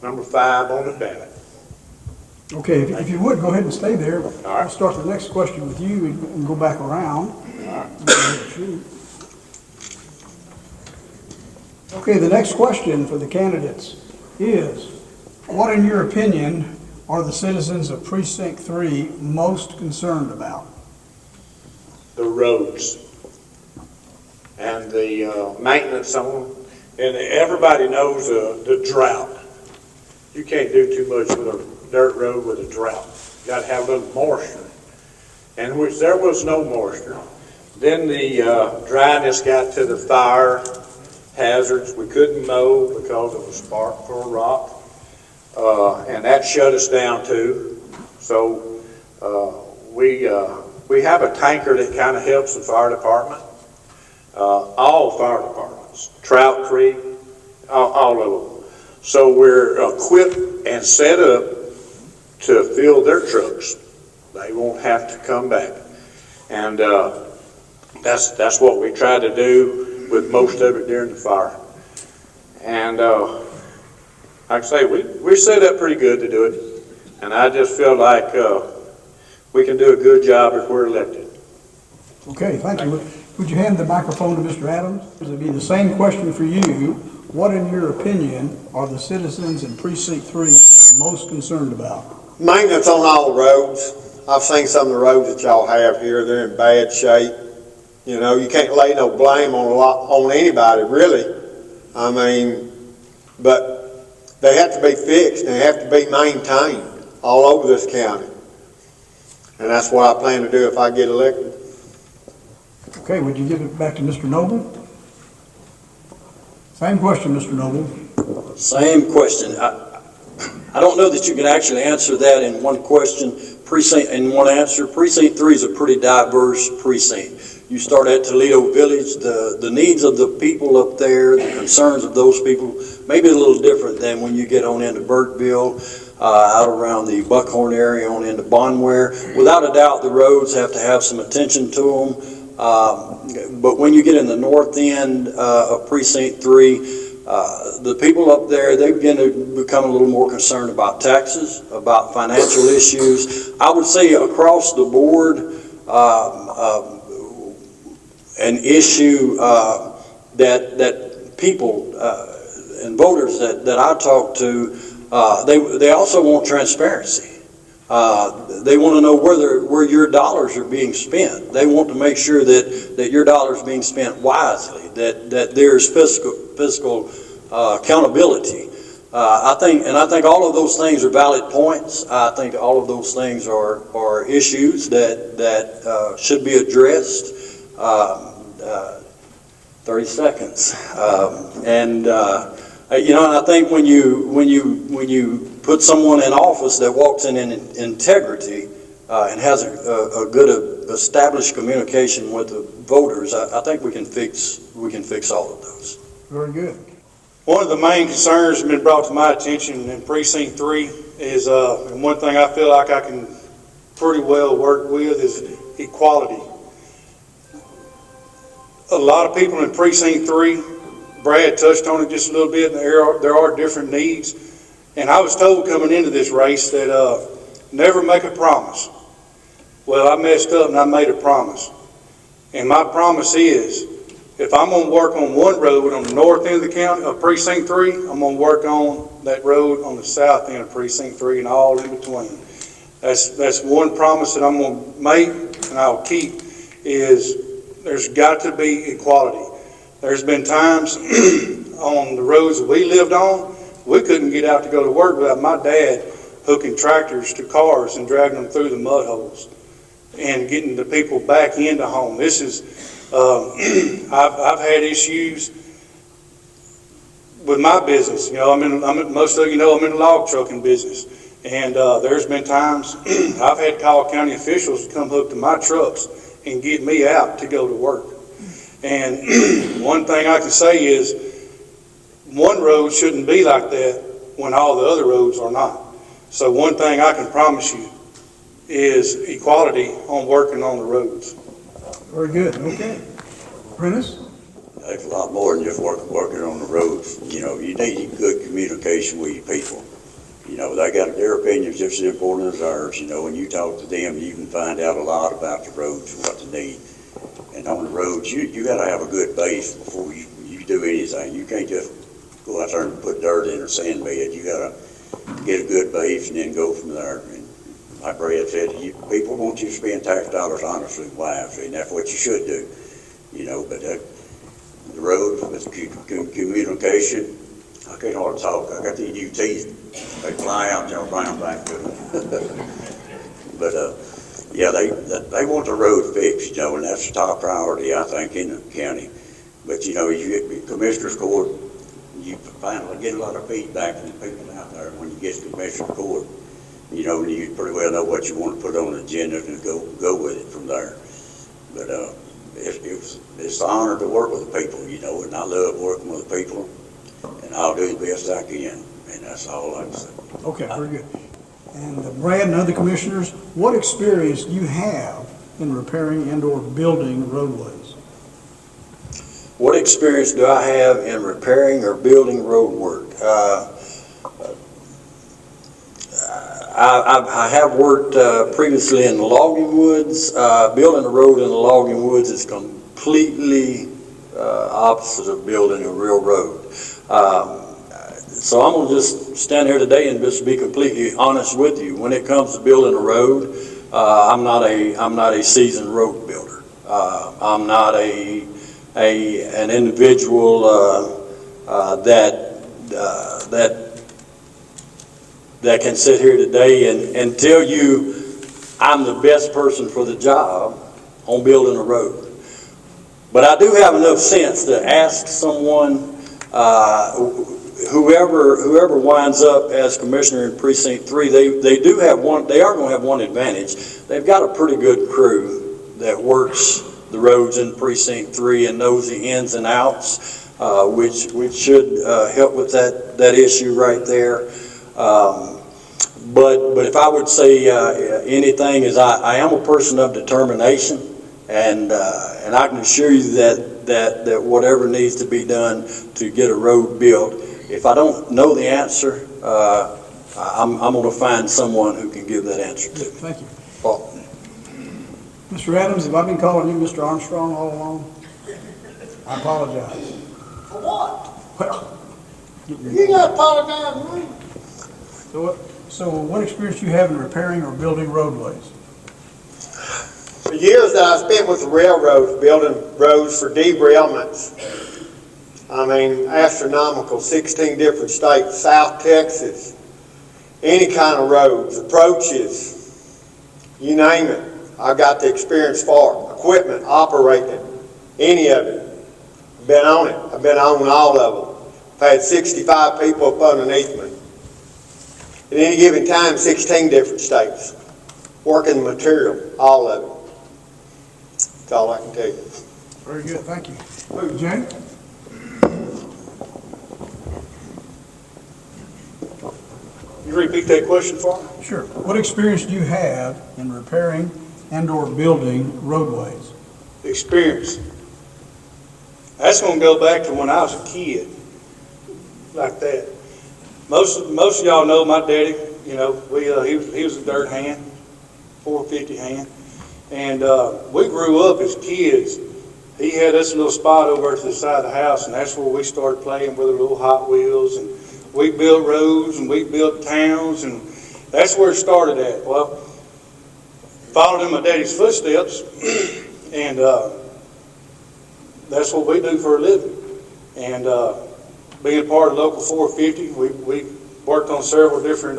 [SPEAKER 10] Number 5 on the ballot.
[SPEAKER 1] Okay, if you would, go ahead and stay there.
[SPEAKER 10] right.
[SPEAKER 1] I'll start the next question with you and go back around. Okay, the next question for the candidates is, what in your opinion are the citizens of Precinct 3 most concerned about?
[SPEAKER 10] The roads and the maintenance on them. And everybody knows the drought. You can't do too much with a dirt road with a drought. You got to have a little moisture, and which there was no moisture. Then the dryness got to the fire hazards. We couldn't mow because of a spark or a rock, and that shut us down too. So we have a tanker that kind of helps the fire department, all fire departments, Trout Creek, all of them. So we're equipped and set up to fill their trucks. They won't have to come back, and that's what we try to do with most of it during the fire. And like I say, we're set up pretty good to do it, and I just feel like we can do a good job if we're elected.
[SPEAKER 1] Okay, thank you. Would you hand the microphone to Mr. Adams? It would be the same question for you. What, in your opinion, are the citizens in Precinct 3 most concerned about?
[SPEAKER 12] Maintenance on all the roads. I've seen some of the roads that y'all have here. They're in bad shape. You know, you can't lay no blame on anybody, really. I mean, but they have to be fixed and they have to be maintained all over this county. And that's what I plan to do if I get elected.
[SPEAKER 1] Okay, would you give it back to Mr. Noble? Same question, Mr. Noble.
[SPEAKER 9] Same question. I don't know that you can actually answer that in one question, in one answer. Precinct 3 is a pretty diverse precinct. You start at Toledo Village, the needs of the people up there, the concerns of those people, maybe a little different than when you get on into Burkeville, out around the Buckhorn area, on into Bonware. Without a doubt, the roads have to have some attention to them. But when you get in the north end of Precinct 3, the people up there, they begin to become a little more concerned about taxes, about financial issues. I would say across the board, an issue that people and voters that I talk to, they also want transparency. They want to know where your dollars are being spent. They want to make sure that your dollars are being spent wisely, that there's fiscal accountability. I think all of those things are valid points. I think all of those things are issues that should be addressed. 30 seconds. And I think when you put someone in office that walks in integrity and has a good established communication with the voters, I think we can fix all of those.
[SPEAKER 1] Very good.
[SPEAKER 11] One of the main concerns that's been brought to my attention in Precinct 3 is, and one thing I feel like I can pretty well work with, is equality. A lot of people in Precinct 3, Brad touched on it just a little bit, and there are different needs. And I was told coming into this race that never make a promise. Well, I messed up and I made a promise. And my promise is, if I'm going to work on one road on the north end of the county, of Precinct 3, I'm going to work on that road on the south end of Precinct 3 and all in between. That's one promise that I'm going to make and I'll keep, is there's got to be equality. There's been times on the roads that we lived on, we couldn't get out to go to work without my dad hooking tractors to cars and dragging them through the mud holes and getting the people back into home. This is, I've had issues with my business. Most of you know I'm in the log trucking business. And there's been times I've had to call county officials to come hook to my trucks and get me out to go to work. And one thing I can say is, one road shouldn't be like that when all the other roads are not. So one thing I can promise you is equality on working on the roads.
[SPEAKER 1] Very good. Okay. Prentice?
[SPEAKER 8] It's a lot more than just working on the roads. You need good communication with your people. They got their opinions just as important as ours. When you talk to them, you can find out a lot about the roads and what they need. And on the roads, you got to have a good base before you do anything. You can't just go out there and put dirt in or sand bed. You got to get a good base and then go from there. And like Brad said, people want you to spend tax dollars honestly and wisely, and that's what you should do. But the roads with communication, I can't hardly talk. I got these new teeth. They fly out and they'll brown back to them. But yeah, they want the road fixed, and that's the top priority, I think, in the county. But you get Commissioner's Court, you finally get a lot of feedback from the people out there when you get to Commissioner's Court. You pretty well know what you want to put on the agenda and go with it from there. But it's an honor to work with the people, and I love working with the people, and I'll do the best I can, and that's all I can say.
[SPEAKER 1] Okay, very good. And Brad and other commissioners, what experience do you have in repairing and/or building roadways?
[SPEAKER 9] What experience do I have in repairing or building road work? I have worked previously in the logging woods. Building a road in the logging woods is completely opposite of building a real road. So I'm going to just stand here today and just be completely honest with you. When it comes to building a road, I'm not a seasoned road builder. I'm not an individual that can sit here today and tell you I'm the best person for the job on building a road. But I do have enough sense to ask someone, whoever winds up as commissioner in Precinct 3, they are going to have one advantage. They've got a pretty good crew that works the roads in Precinct 3 and knows the ins and outs, which should help with that issue right there. But if I would say anything, is I am a person of determination, and I can assure you that whatever needs to be done to get a road built, if I don't know the answer, I'm going to find someone who can give that answer to me.
[SPEAKER 1] Thank you.
[SPEAKER 9] Paul.
[SPEAKER 1] Mr. Adams, have I been calling you Mr. Armstrong all along? I apologize.
[SPEAKER 12] For what?
[SPEAKER 1] Well,
[SPEAKER 12] You got to apologize to me.
[SPEAKER 1] so what experience do you have in repairing or building roadways?
[SPEAKER 12] The years that I spent with the railroads building roads for derailments, I mean, astronomical, 16 different states, South Texas, any kind of roads, approaches, you name it. I've got the experience for it. Equipment, operating, any of it. I've been on it. I've been on all of them. I've had 65 people up underneath me. At any given time, 16 different states. Working the material, all of it. That's all I can tell you.
[SPEAKER 1] Very good, thank you. Jay?
[SPEAKER 11] You repeat that question for me?
[SPEAKER 1] Sure. What experience do you have in repairing and/or building roadways?
[SPEAKER 11] Experience. That's gonna go back to when I was a kid, like that. Most of y'all know my daddy, you know, he was a dirt hand, 450 hand. And we grew up as kids. He had us a little spot over to the side of the house, and that's where we started playing with the little Hot Wheels, and we built roads and we built towns, and that's where it started at. Well, followed in my daddy's footsteps, and that's what we do for a living. And being part of Local 450, we worked on several different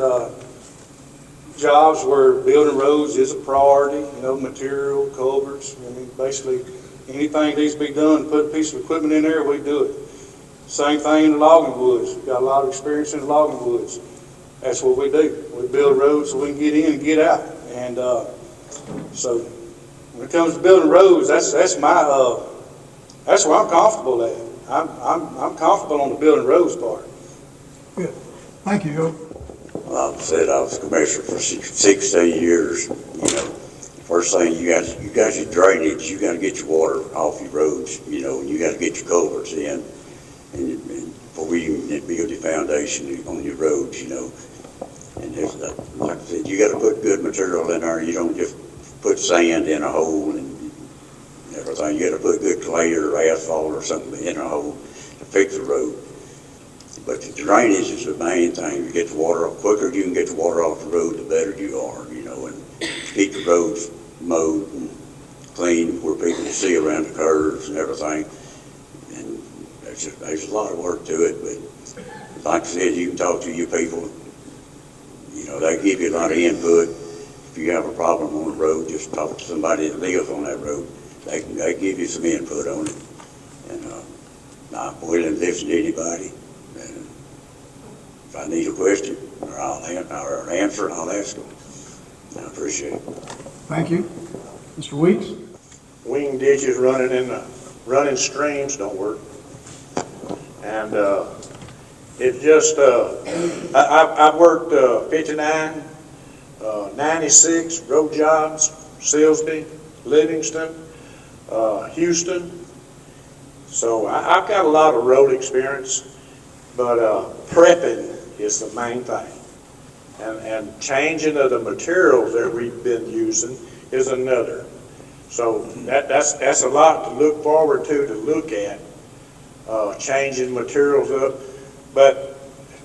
[SPEAKER 11] jobs where building roads is a priority, you know, material, culverts. I mean, basically anything needs to be done, put a piece of equipment in there, we do it. Same thing in the logging woods. Got a lot of experience in the logging woods. That's what we do. We build roads so we can get in and get out. And so when it comes to building roads, that's where I'm comfortable at. I'm comfortable on the building roads part.
[SPEAKER 1] Good. Thank you, Joe.
[SPEAKER 8] Like I said, I was commissioner for 16 years. You know, first thing you got your drainage. You got to get your water off your roads. You know, and you got to get your culverts in, and before you can build your foundation on your roads. You know, and there's like I said, you got to put good material in there. You don't just put sand in a hole and everything. You got to put good clay or asphalt or something in a hole to fix the road. But the drainage is the main thing. You get the water off, quicker you can get the water off the road, the better you are, you know, and keep the roads mowed and clean where people can see around the curves and everything. And there's a lot of work to it, but like I said, you can talk to your people. You know, they give you a lot of input. If you have a problem on the road, just talk to somebody that lives on that road. They give you some input on it. And I'm willing to listen to anybody. And if I need a question or answer, I'll ask them. I appreciate it.
[SPEAKER 1] Thank you. Mr. Weeks?
[SPEAKER 10] Wing ditches running streams don't work. And it just, I've worked 59, 96 road jobs, Silsbee, Livingston, Houston. So I've got a lot of road experience, but prepping is the main thing. And changing of the materials that we've been using is another. So that's a lot to look forward to look at, changing materials up. But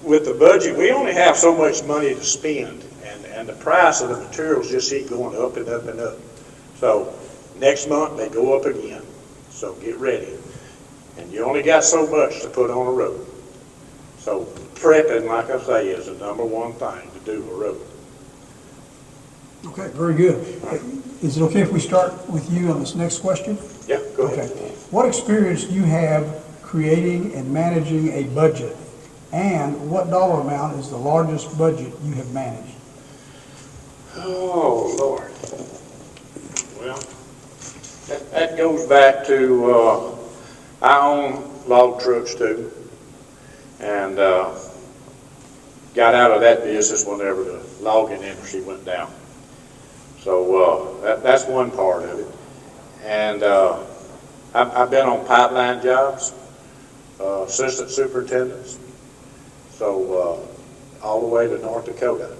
[SPEAKER 10] with the budget, we only have so much money to spend, and the price of the materials just keep going up and up and up. So next month they go up again. So get ready. And you only got so much to put on a road. So prepping, like I say, is the number one thing to do a road.
[SPEAKER 1] Okay, very good. Is it okay if we start with you on this next question?
[SPEAKER 10] Yeah, go ahead.
[SPEAKER 1] Okay. What experience do you have creating and managing a budget? And what dollar amount is the largest budget you have managed?
[SPEAKER 10] Oh, Lord. Well, that goes back to, I own log trucks too, and got out of that business whenever the logging industry went down. So that's one part of it. And I've been on pipeline jobs, assistant superintendents, so all the way to North Dakota.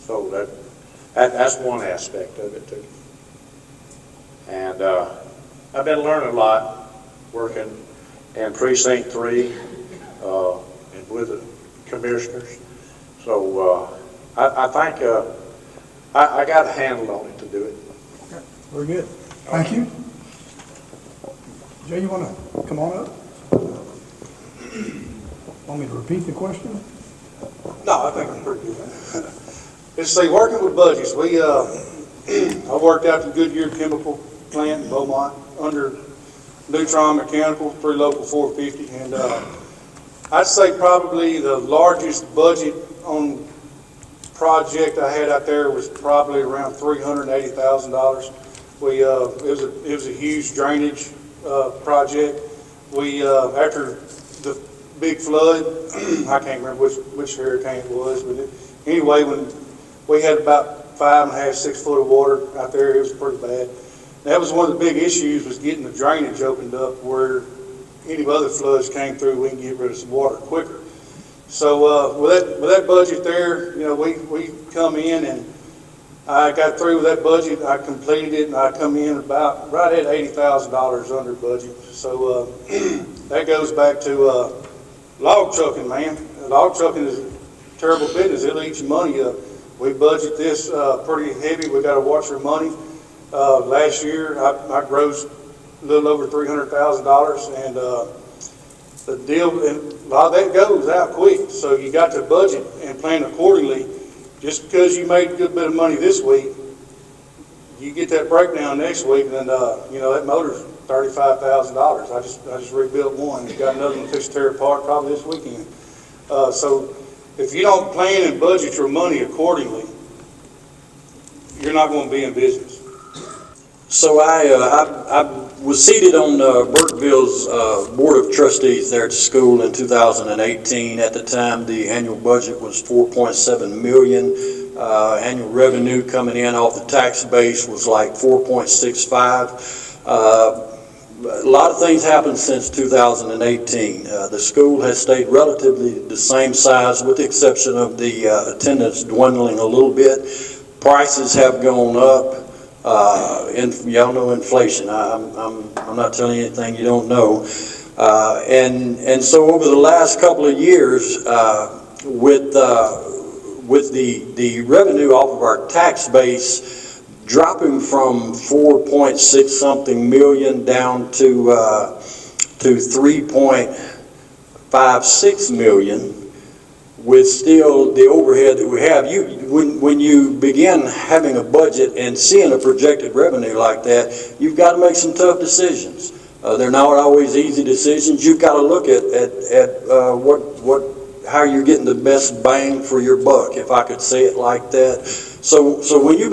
[SPEAKER 10] So that's one aspect of it too. And I've been learning a lot working in Precinct 3 and with the commissioners. So I think I got a handle on it to do it.
[SPEAKER 1] Okay, very good. Thank you. Jay, you want to come on up? Want me to repeat the question?
[SPEAKER 11] No, I think I'm pretty good. Let's see, working with budgets, I worked out the Goodyear Chemical Plant in Beaumont under Neutron Mechanical through Local 450, and I'd say probably the largest budget on project I had out there was probably around $380,000. It was a huge drainage project. After the big flood, I can't remember which hurricane it was, but anyway, when we had about 5.5, 6 foot of water out there, it was pretty bad. That was one of the big issues, was getting the drainage opened up where any other floods came through, we can get rid of some water quicker. So with that budget there, we come in, and I got through with that budget. I completed it, and I come in about right at $80,000 under budget. So that goes back to log trucking, man. Log trucking is a terrible business. It'll eat your money up. We budget this pretty heavy. We got to watch our money. Last year, I grossed a little over $300,000, and the deal, and a lot of that goes out quick. So you got to budget and plan accordingly. Just because you made a good bit of money this week, you get that breakdown next week, and that motor's $35,000. I just rebuilt one. Got another one fixed to tear apart probably this weekend. So if you don't plan and budget your money accordingly, you're not going to be in business.
[SPEAKER 9] So I was seated on Burkeville's Board of Trustees there at the school in 2018. At the time, the annual budget was $4.7 million. Annual revenue coming in off the tax base was like $4.65. A lot of things happened since 2018. The school has stayed relatively the same size, with the exception of the attendance dwindling a little bit. Prices have gone up. Y'all know inflation. I'm not telling you anything you don't know. And so over the last couple of years, with the revenue off of our tax base dropping from 4.6 something million down to 3.56 million, with still the overhead that we have, when you begin having a budget and seeing a projected revenue like that, you've got to make some tough decisions. They're not always easy decisions. You've got to look at how you're getting the best bang for your buck, if I could say it like that. So when you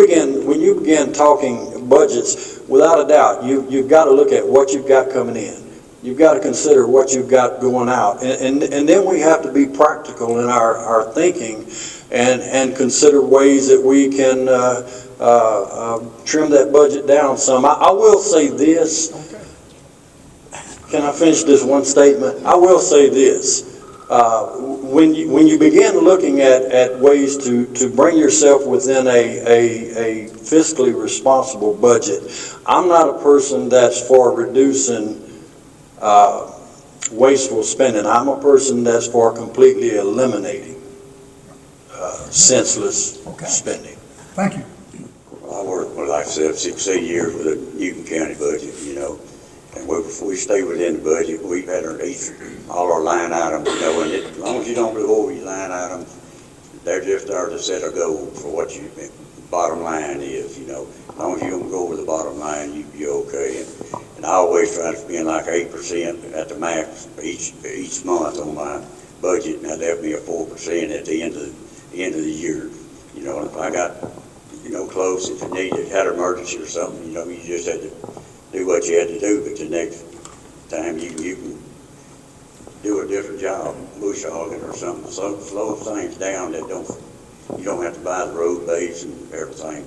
[SPEAKER 9] begin talking budgets, without a doubt, you've got to look at what you've got coming in. You've got to consider what you've got going out. And then we have to be practical in our thinking and consider ways that we can trim that budget down some. I will say this.
[SPEAKER 1] Okay.
[SPEAKER 9] Can I finish this one statement? I will say this. When you begin looking at ways to bring yourself within a fiscally responsible budget, I'm not a person that's for reducing wasteful spending. I'm a person that's for completely eliminating senseless spending.
[SPEAKER 1] Thank you.
[SPEAKER 8] I worked, like I said, 16 years with the Newton County budget, and we stay within the budget. We've had all our line items, and as long as you don't go over your line items, they're just there to set a goal for what your bottom line is, As long as you don't go over the bottom line, you're okay. And I always try to spend like 8% at the max each month on my budget, and that left me at 4% at the end of the year. If I got, close, if you had an emergency or something, you just had to do what you had to do. But the next time you can do a different job, bush hogging or something, slow things down that you don't have to buy the road base and everything,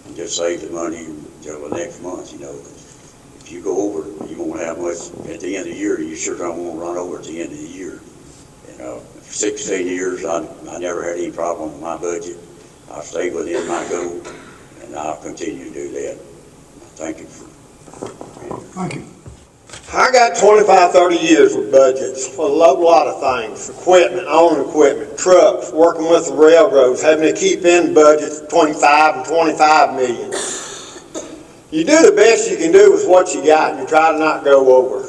[SPEAKER 8] and just save the money until the next month. If you go over, you won't have much at the end of the year. You sure don't want to run over at the end of the year. For 16 years, I never had any problem with my budget. I stayed within my goal, and I'll continue to do that. Thank you.
[SPEAKER 1] Thank you.
[SPEAKER 12] I got 25, 30 years with budgets for a lot of things. Equipment, owning equipment, trucks, working with the railroads, having to keep in budgets 25 and 25 million. You do the best you can do with what you got, and you try to not go over.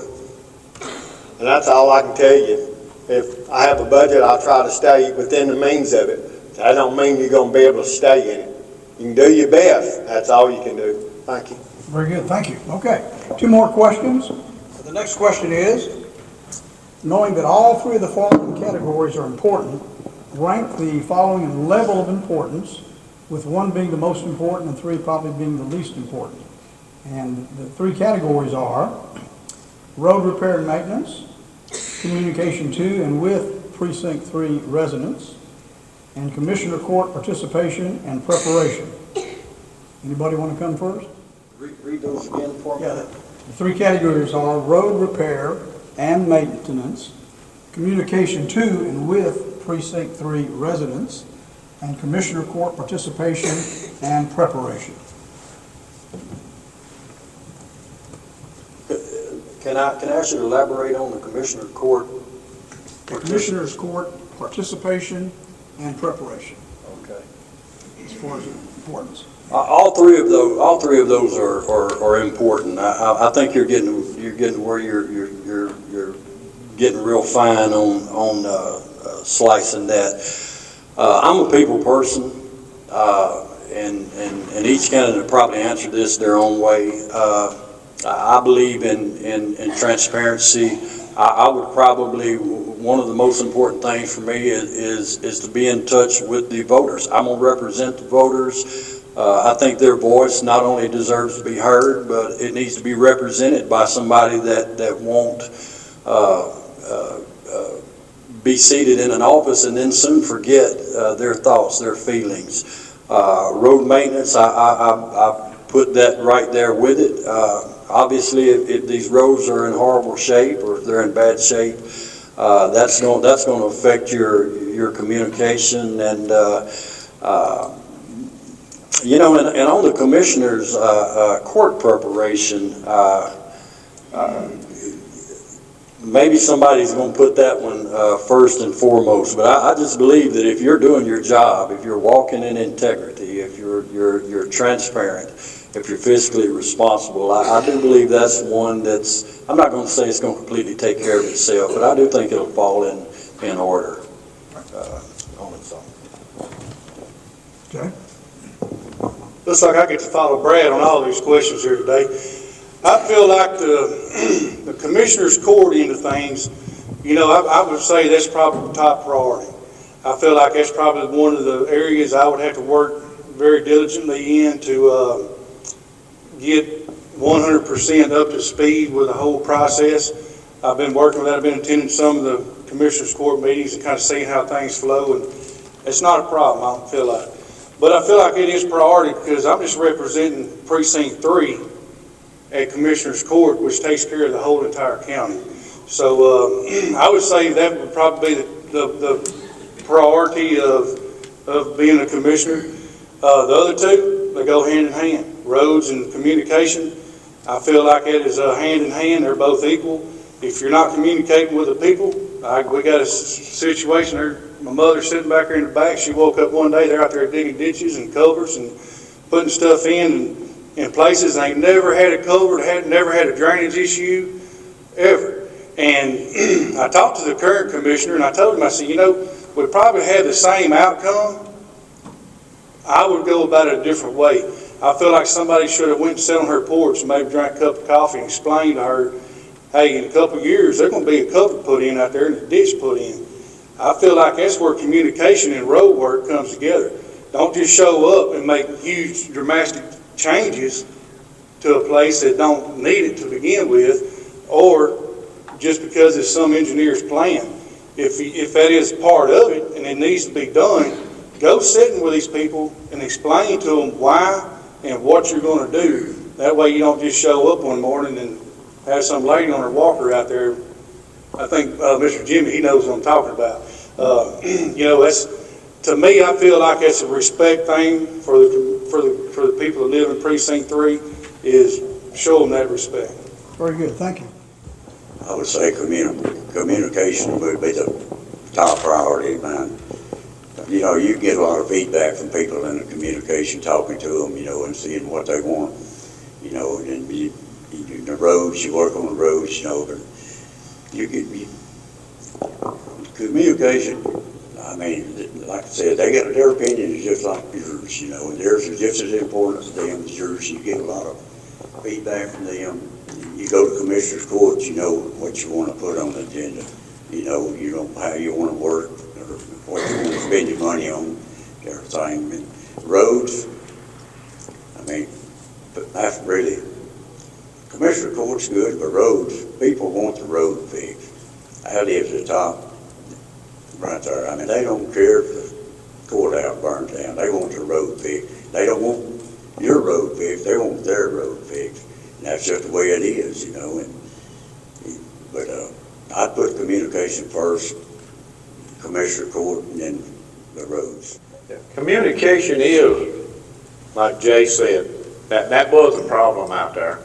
[SPEAKER 12] And that's all I can tell you. If I have a budget, I'll try to stay within the means of it. That don't mean you're gonna be able to stay in it. You can do your best, that's all you can do. Thank you.
[SPEAKER 1] Very good, thank you. Okay, 2 more questions. The next question is, knowing that all 3 of the following categories are important, rank the following in level of importance, with 1 being the most important and 3 probably being the least important. And the 3 categories are road repair and maintenance, communication to and with Precinct 3 residents, and Commissioner Court participation and preparation. Anybody want to come first?
[SPEAKER 9] Read those again for me.
[SPEAKER 1] Yeah, the 3 categories are road repair and maintenance, communication to and with Precinct 3 residents, and Commissioner Court participation and preparation.
[SPEAKER 9] Can I ask you to elaborate on the Commissioner Court?
[SPEAKER 1] The Commissioner's Court participation and preparation,
[SPEAKER 9] Okay.
[SPEAKER 1] as far as importance.
[SPEAKER 9] All three of those are important. I think you're getting where you're getting real fine on slicing that. I'm a people person, and each candidate probably answered this their own way. I believe in transparency. I would probably, one of the most important things for me is to be in touch with the voters. I'm gonna represent the voters. I think their voice not only deserves to be heard, but it needs to be represented by somebody that won't be seated in an office and then soon forget their thoughts, their feelings. Road maintenance, I put that right there with it. Obviously, if these roads are in horrible shape or if they're in bad shape, that's going to affect your communication and you know, and on the Commissioner's court preparation, maybe somebody's going to put that one first and foremost. But I just believe that if you're doing your job, if you're walking in integrity, if you're transparent, if you're fiscally responsible, I do believe that's one that's, I'm not going to say it's going to completely take care of itself, but I do think it'll fall in order on its own.
[SPEAKER 1] Okay.
[SPEAKER 11] Looks like I get to follow Brad on all these questions here today. I feel like the Commissioner's Court end of things, you know, I would say that's probably the top priority. I feel like that's probably one of the areas I would have to work very diligently in to get 100% up to speed with the whole process. I've been working with that. I've been attending some of the Commissioner's Court meetings and kind of seeing how things flow, and it's not a problem, I don't feel like. But I feel like it is priority because I'm just representing Precinct 3 at Commissioner's Court, which takes care of the whole entire county. So I would say that would probably be the priority of being a commissioner. The other two, they go hand in hand. Roads and communication, I feel like it is hand in hand. They're both equal. If you're not communicating with the people, we got a situation there. My mother sitting back there in the back, she woke up one day, they're out there digging ditches and culverts and putting stuff in places. They never had a culvert, never had a drainage issue, ever. And I talked to the current commissioner and I told him, I said, you know, we probably had the same outcome. I would go about it a different way. I feel like somebody should have went and sat on her porch and maybe drank a cup of coffee and explained to her, hey, in a couple of years, there's going to be a culvert put in out there and a ditch put in. I feel like that's where communication and road work comes together. Don't just show up and make huge, dramatic changes to a place that don't need it to begin with, or just because it's some engineer's plan. If that is part of it and it needs to be done, go sitting with these people and explain to them why and what you're going to do. That way you don't just show up one morning and have some lady on her walker out there. I think Mr. Jimmy, he knows what I'm talking about. You know, that's, to me, I feel like it's a respect thing for the people that live in Precinct 3, is show them that respect.
[SPEAKER 1] Very good, thank you.
[SPEAKER 8] I would say communication would be the top priority, man. You know, you get a lot of feedback from people in the communication, talking to them, you know, and seeing what they want. You know, and the roads, you work on the roads, you know, but Communication, I mean, like I said, their opinion is just like yours, you know, and theirs is just as important to them as yours. You get a lot of feedback from them. You go to Commissioner's Court, you know what you want to put on the agenda. You know how you want to work, or what you want to spend your money on, everything. And roads, I mean, but that's really, Commissioner Court's good, but roads, people want the road fixed. I live at the top, right there. I mean, they don't care if the courthouse burns down. They want the road fixed. They don't want your road fixed. They want their road fixed. And that's just the way it is, you know. But I'd put communication first, Commissioner Court, and then the roads.
[SPEAKER 10] Communication is, like Jay said, that was a problem out there.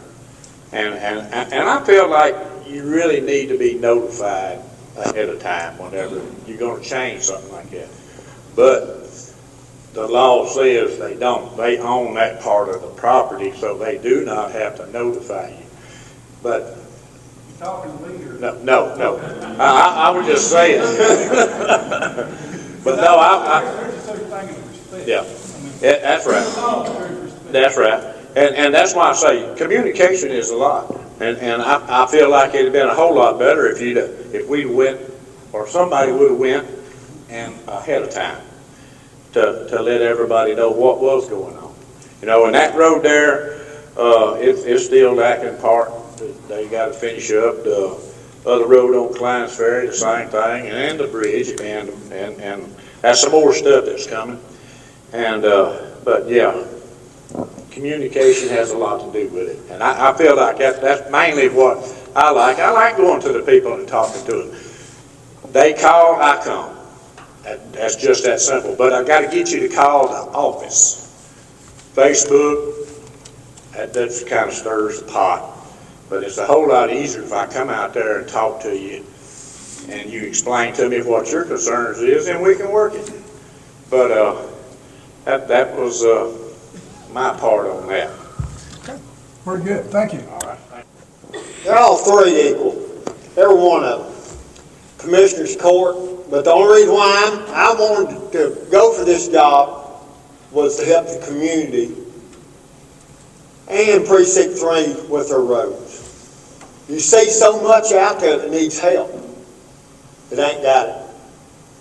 [SPEAKER 10] And I feel like you really need to be notified ahead of time whenever you're going to change something like that. But the law says they don't. They own that part of the property, so they do not have to notify you. But
[SPEAKER 1] Talking to me or?
[SPEAKER 10] no. I was just saying. But no,
[SPEAKER 1] There's a certain thing in respect.
[SPEAKER 10] yeah, that's right. That's right. And that's why I say communication is a lot. And I feel like it'd have been a whole lot better if we'd went, or somebody would have went and ahead of time to let everybody know what was going on. You know, and that road there, it's still lacking part. They got to finish up the other road on Klein's Ferry, the same thing, and the bridge, and that's some more stuff that's coming. And but yeah. Communication has a lot to do with it. And I feel like that's mainly what I like. I like going to the people and talking to them. They call, I come. That's just that simple. But I got to get you to call the office. Facebook, that kind of stirs the pot. But it's a whole lot easier if I come out there and talk to you and you explain to me what your concerns is, and we can work it. But that was my part on that.
[SPEAKER 1] Okay, very good, thank you.
[SPEAKER 10] All right.
[SPEAKER 12] They're all three equal, every one of them. Commissioner's Court, but the only reason why I wanted to go for this job was to help the community and Precinct 3 with their roads. You see so much out there that needs help. It ain't got it.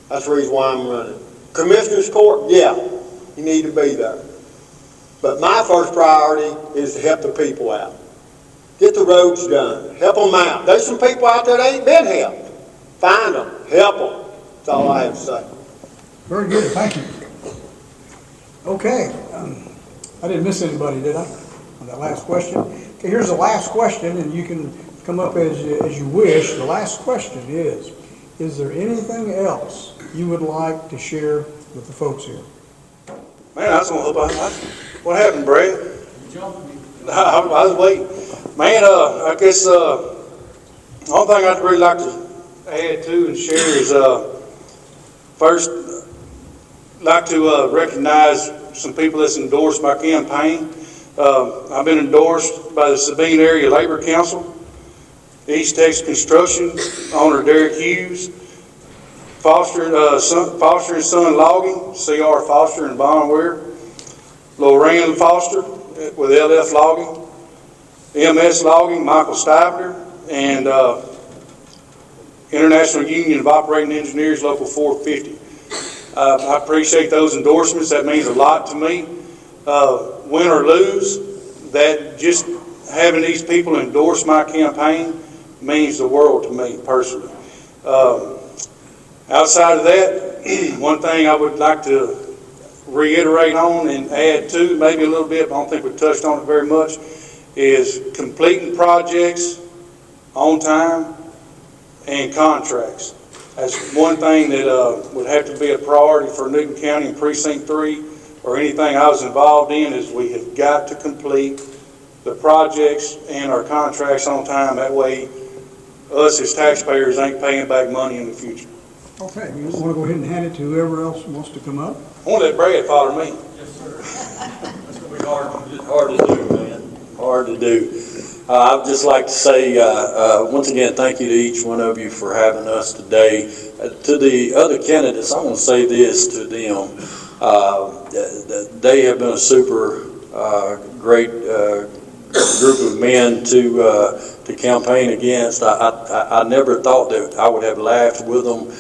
[SPEAKER 12] That's the reason why I'm running. Commissioner's Court, yeah, you need to be there. But my first priority is to help the people out. Get the roads done. Help them out. There's some people out there that ain't been helped. Find them. Help them. That's all I have to say.
[SPEAKER 1] Very good, thank you. Okay, I didn't miss anybody, did I, on that last question? Okay, here's the last question, and you can come up as you wish. The last question is there anything else you would like to share with the folks here?
[SPEAKER 11] Man, I was going to hope what happened, Brad? I was waiting. Man, I guess the only thing I'd really like to add to and share is first, like to recognize some people that's endorsed my campaign. I've been endorsed by the Sabine Area Labor Council, East Texas Construction, owner Derek Hughes, Foster and Son Logging, C.R. Foster and Bonware, Lorraine Foster with LF Logging, MS Logging, Michael Stivner, and International Union of Operating Engineers, Local 450. I appreciate those endorsements. That means a lot to me. Win or lose, that just having these people endorse my campaign means the world to me personally. Outside of that, one thing I would like to reiterate on and add to, maybe a little bit, but I don't think we touched on it very much, is completing projects on time and contracts. That's one thing that would have to be a priority for Newton County and Precinct 3 or anything I was involved in, is we have got to complete the projects and our contracts on time. That way us as taxpayers ain't paying back money in the future.
[SPEAKER 1] Okay, you want to go ahead and hand it to whoever else wants to come up?
[SPEAKER 11] I want to let Brad follow me.
[SPEAKER 9] Yes, sir. That's going to be hard to do, man. Hard to do. I'd just like to say, once again, thank you to each one of you for having us today. to the other candidates, I want to say this to them. They have been a super great group of men to campaign against. I never thought that I would have laughed with them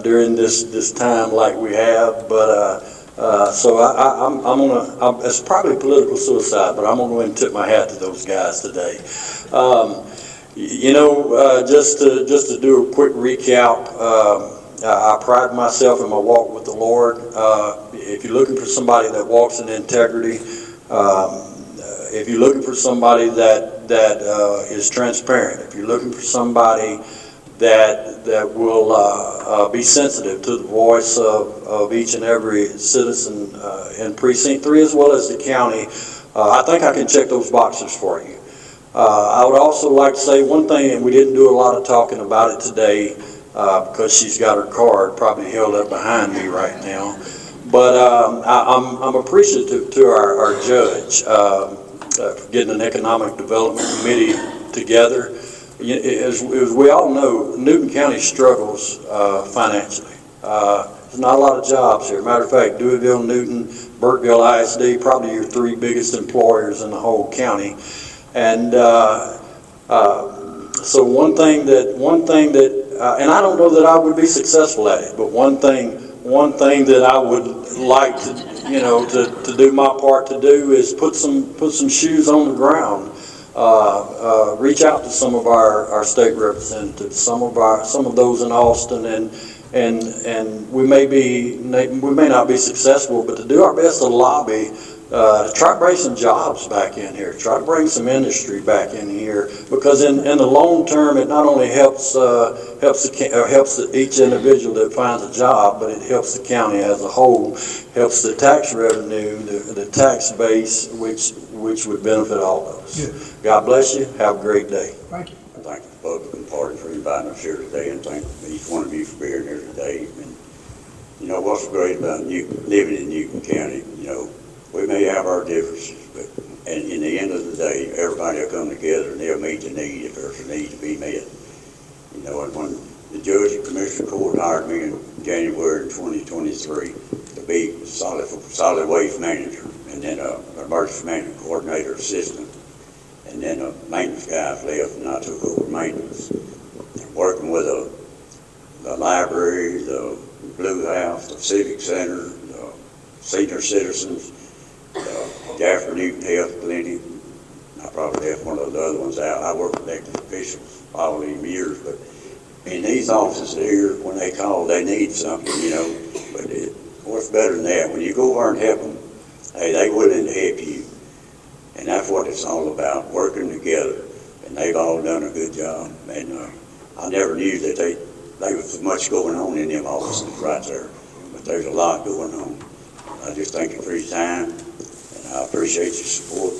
[SPEAKER 9] during this time like we have, but so I'm gonna. It's probably political suicide, but I'm gonna go ahead and tip my hat to those guys today. Just to do a quick recap. I pride myself in my walk with the Lord. If you're looking for somebody that walks in integrity, if you're looking for somebody that is transparent, if you're looking for somebody that will be sensitive to the voice of each and every citizen in Precinct 3 as well as the county, I think I can check those boxes for you. I would also like to say one thing, and we didn't do a lot of talking about it today because she's got her card probably held up behind me right now. But I'm appreciative to our judge for getting an economic development committee together. As we all know, Newton County struggles financially. There's not a lot of jobs here. Matter of fact, Deweyville, Newton, Burkeville ISD, probably your three biggest employers in the whole county. And so one thing that, and I don't know that I would be successful at it, but one thing that I would like to, to do my part to do is put some shoes on the ground. Reach out to some of our state representatives, some of those in Austin, and we may not be successful, but to do our best to lobby, to try to bring some jobs back in here, try to bring some industry back in here, because in the long term, it not only helps each individual that finds a job, but it helps the county as a whole, helps the tax revenue, the tax base, which would benefit all of us.
[SPEAKER 1] Yes.
[SPEAKER 9] God bless you. Have a great day.
[SPEAKER 1] Thank you.
[SPEAKER 8] I thank the Republican Party for inviting us here today, and thank each one of you for being here today. And you know what's great about living in Newton County, we may have our differences, but in the end of the day, everybody will come together and they'll meet the need if there's a need to be met. And when the Judge and Commissioner Court hired me in January 2023 to be solid waste manager, and then emergency management coordinator assistant, and then maintenance guys left and I took over maintenance. And working with the library, the Blue House, the Civic Center, the senior citizens, Jaffrey Newton Health Clinic. I probably left one of the other ones out. I worked with elected officials all these years, but in these offices here, when they call, they need something, but what's better than that? When you go over and help them, hey, they willing to help you. And that's what it's all about, working together. And they've all done a good job. And I never knew that there was so much going on in them offices right there. But there's a lot going on. I just thank you for your time. I appreciate your support.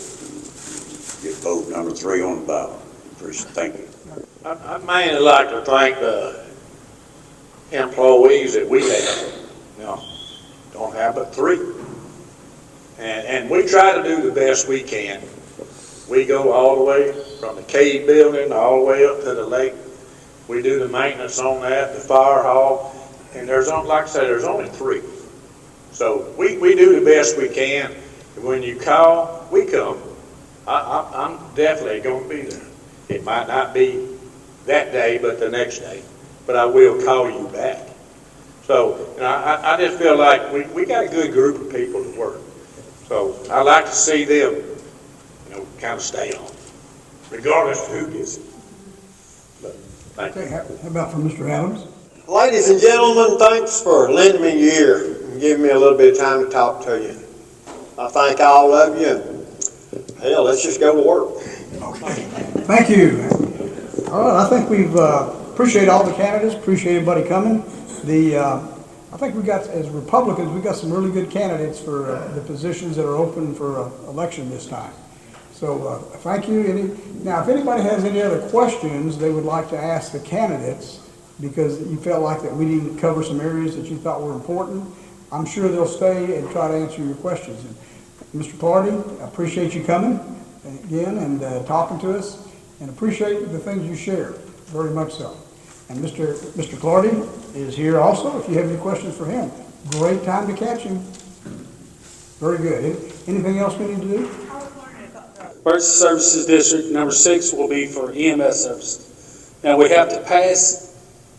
[SPEAKER 8] Get vote number 3 on the ballot. Thank you.
[SPEAKER 10] I'd mainly like to thank the employees that we have. Don't have but 3. And we try to do the best we can. We go all the way from the cave building all the way up to the lake. We do the maintenance on that, the fire hall, and like I said, there's only 3. So we do the best we can. When you call, we come. I'm definitely going to be there. It might not be that day, but the next day. But I will call you back. So I just feel like we got a good group of people to work. So I like to see them, kind of stay on, regardless of who gets it. But thank you.
[SPEAKER 1] How about from Mr. Adams?
[SPEAKER 12] Ladies and gentlemen, thanks for lending me your ear and giving me a little bit of time to talk to you. I thank all of you. Hell, let's just go to work.
[SPEAKER 1] Okay. Thank you. All right, I think we've appreciate all the candidates, appreciate everybody coming. I think we got, as Republicans, we got some really good candidates for the positions that are open for election this time. So thank you. Now, if anybody has any other questions they would like to ask the candidates, because you felt like that we didn't cover some areas that you thought were important, I'm sure they'll stay and try to answer your questions. And Mr. Clardy, I appreciate you coming again and talking to us, and appreciate the things you share, very much so. And Mr. Clardy is here also, if you have any questions for him. Great time to catch him. Very good. Anything else we need to do?
[SPEAKER 11] Emergency Services District number 6 will be for EMS services. Now, we have to pass,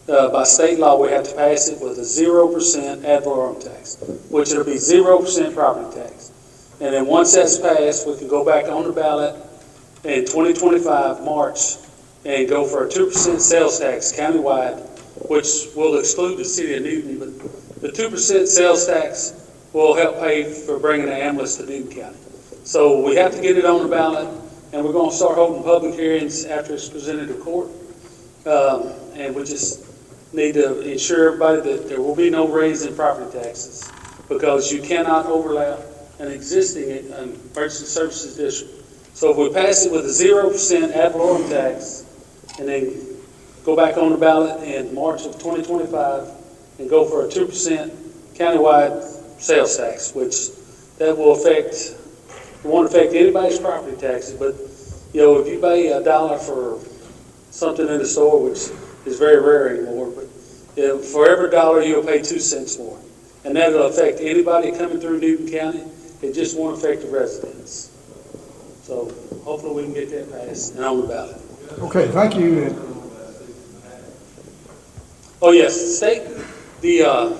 [SPEAKER 11] by state law, we have to pass it with a 0% ad valorem tax, which it'll be 0% property tax. And then once that's passed, we can go back on the ballot in 2025, March, and go for a 2% sales tax countywide, which will exclude the city of Newton, but the 2% sales tax will help pay for bringing the ambulance to Newton County. So we have to get it on the ballot, and we're going to start holding public hearings after it's presented to court. And we just need to ensure everybody that there will be no raise in property taxes, because you cannot overlap an existing emergency services district. So if we pass it with a 0% ad valorem tax, and then go back on the ballot in March of 2025 and go for a 2% countywide sales tax, which that will affect, won't affect anybody's property taxes, but you know, if you pay $1 for something in the store, which is very rare anymore, but for every dollar you'll pay 2 cents more, and that will affect anybody coming through Newton County. It just won't affect the residents. So hopefully we can get that passed and on the ballot.
[SPEAKER 1] Okay, thank you.
[SPEAKER 11] Oh yes, state, we don't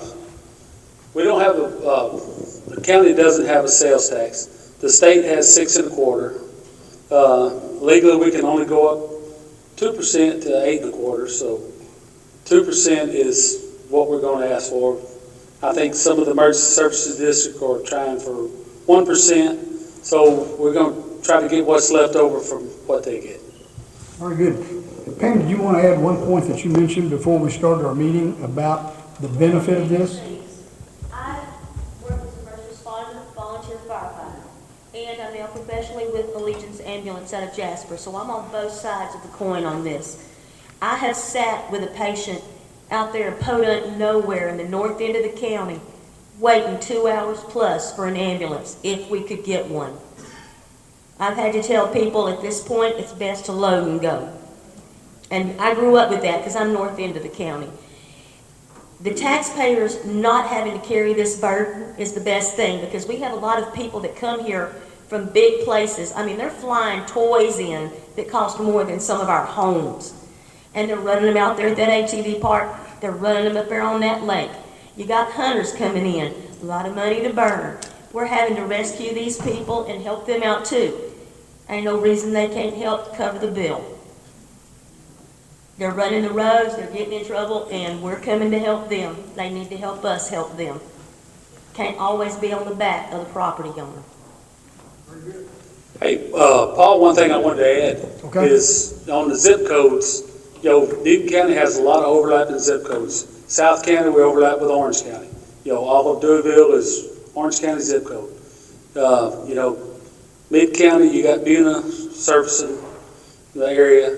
[SPEAKER 11] have the county doesn't have a sales tax. The state has 6 1/4. Legally, we can only go up 2% to 8 1/4. So 2% is what we're going to ask for. I think some of the emergency services district are trying for 1%. So we're going to try to get what's left over from what they get.
[SPEAKER 1] Very good. Pam, did you want to add one point that you mentioned before we started our meeting about the benefit of this?
[SPEAKER 13] I work as a first responder, volunteer firefighter, and I'm now professionally with Allegiance Ambulance out of Jasper, so I'm on both sides of the coin on this. I have sat with a patient out there in Podunk nowhere in the north end of the county, waiting 2 hours plus for an ambulance, if we could get one. I've had to tell people at this point it's best to load and go. And I grew up with that because I'm north end of the county. The taxpayers not having to carry this burden is the best thing, because we have a lot of people that come here from big places. I mean, they're flying toys in that cost more than some of our homes. And they're running them out there at that ATV park. They're running them up there on that lake. You got hunters coming in, a lot of money to burn. We're having to rescue these people and help them out too. Ain't no reason they can't help cover the bill. They're running the roads, they're getting in trouble, and we're coming to help them. They need to help us help them. Can't always be on the back of the property owner.
[SPEAKER 11] Hey, Paul, one thing I wanted to add is on the zip codes. You know, Newton County has a lot of overlapping zip codes. South County, we overlap with Orange County. You know, all of Deweyville is Orange County zip code. You know, Mid-County, you got Buna servicing the area.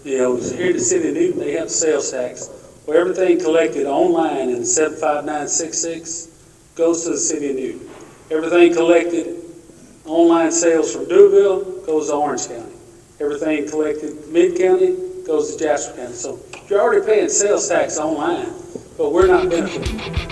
[SPEAKER 11] You know, here in the city of Newton, they have sales tax. Well, everything collected online in 75966 goes to the city of Newton. Everything collected online sales from Deweyville goes to Orange County. Everything collected Mid-County goes to Jasper County. So you're already paying sales tax online, but we're not benefiting.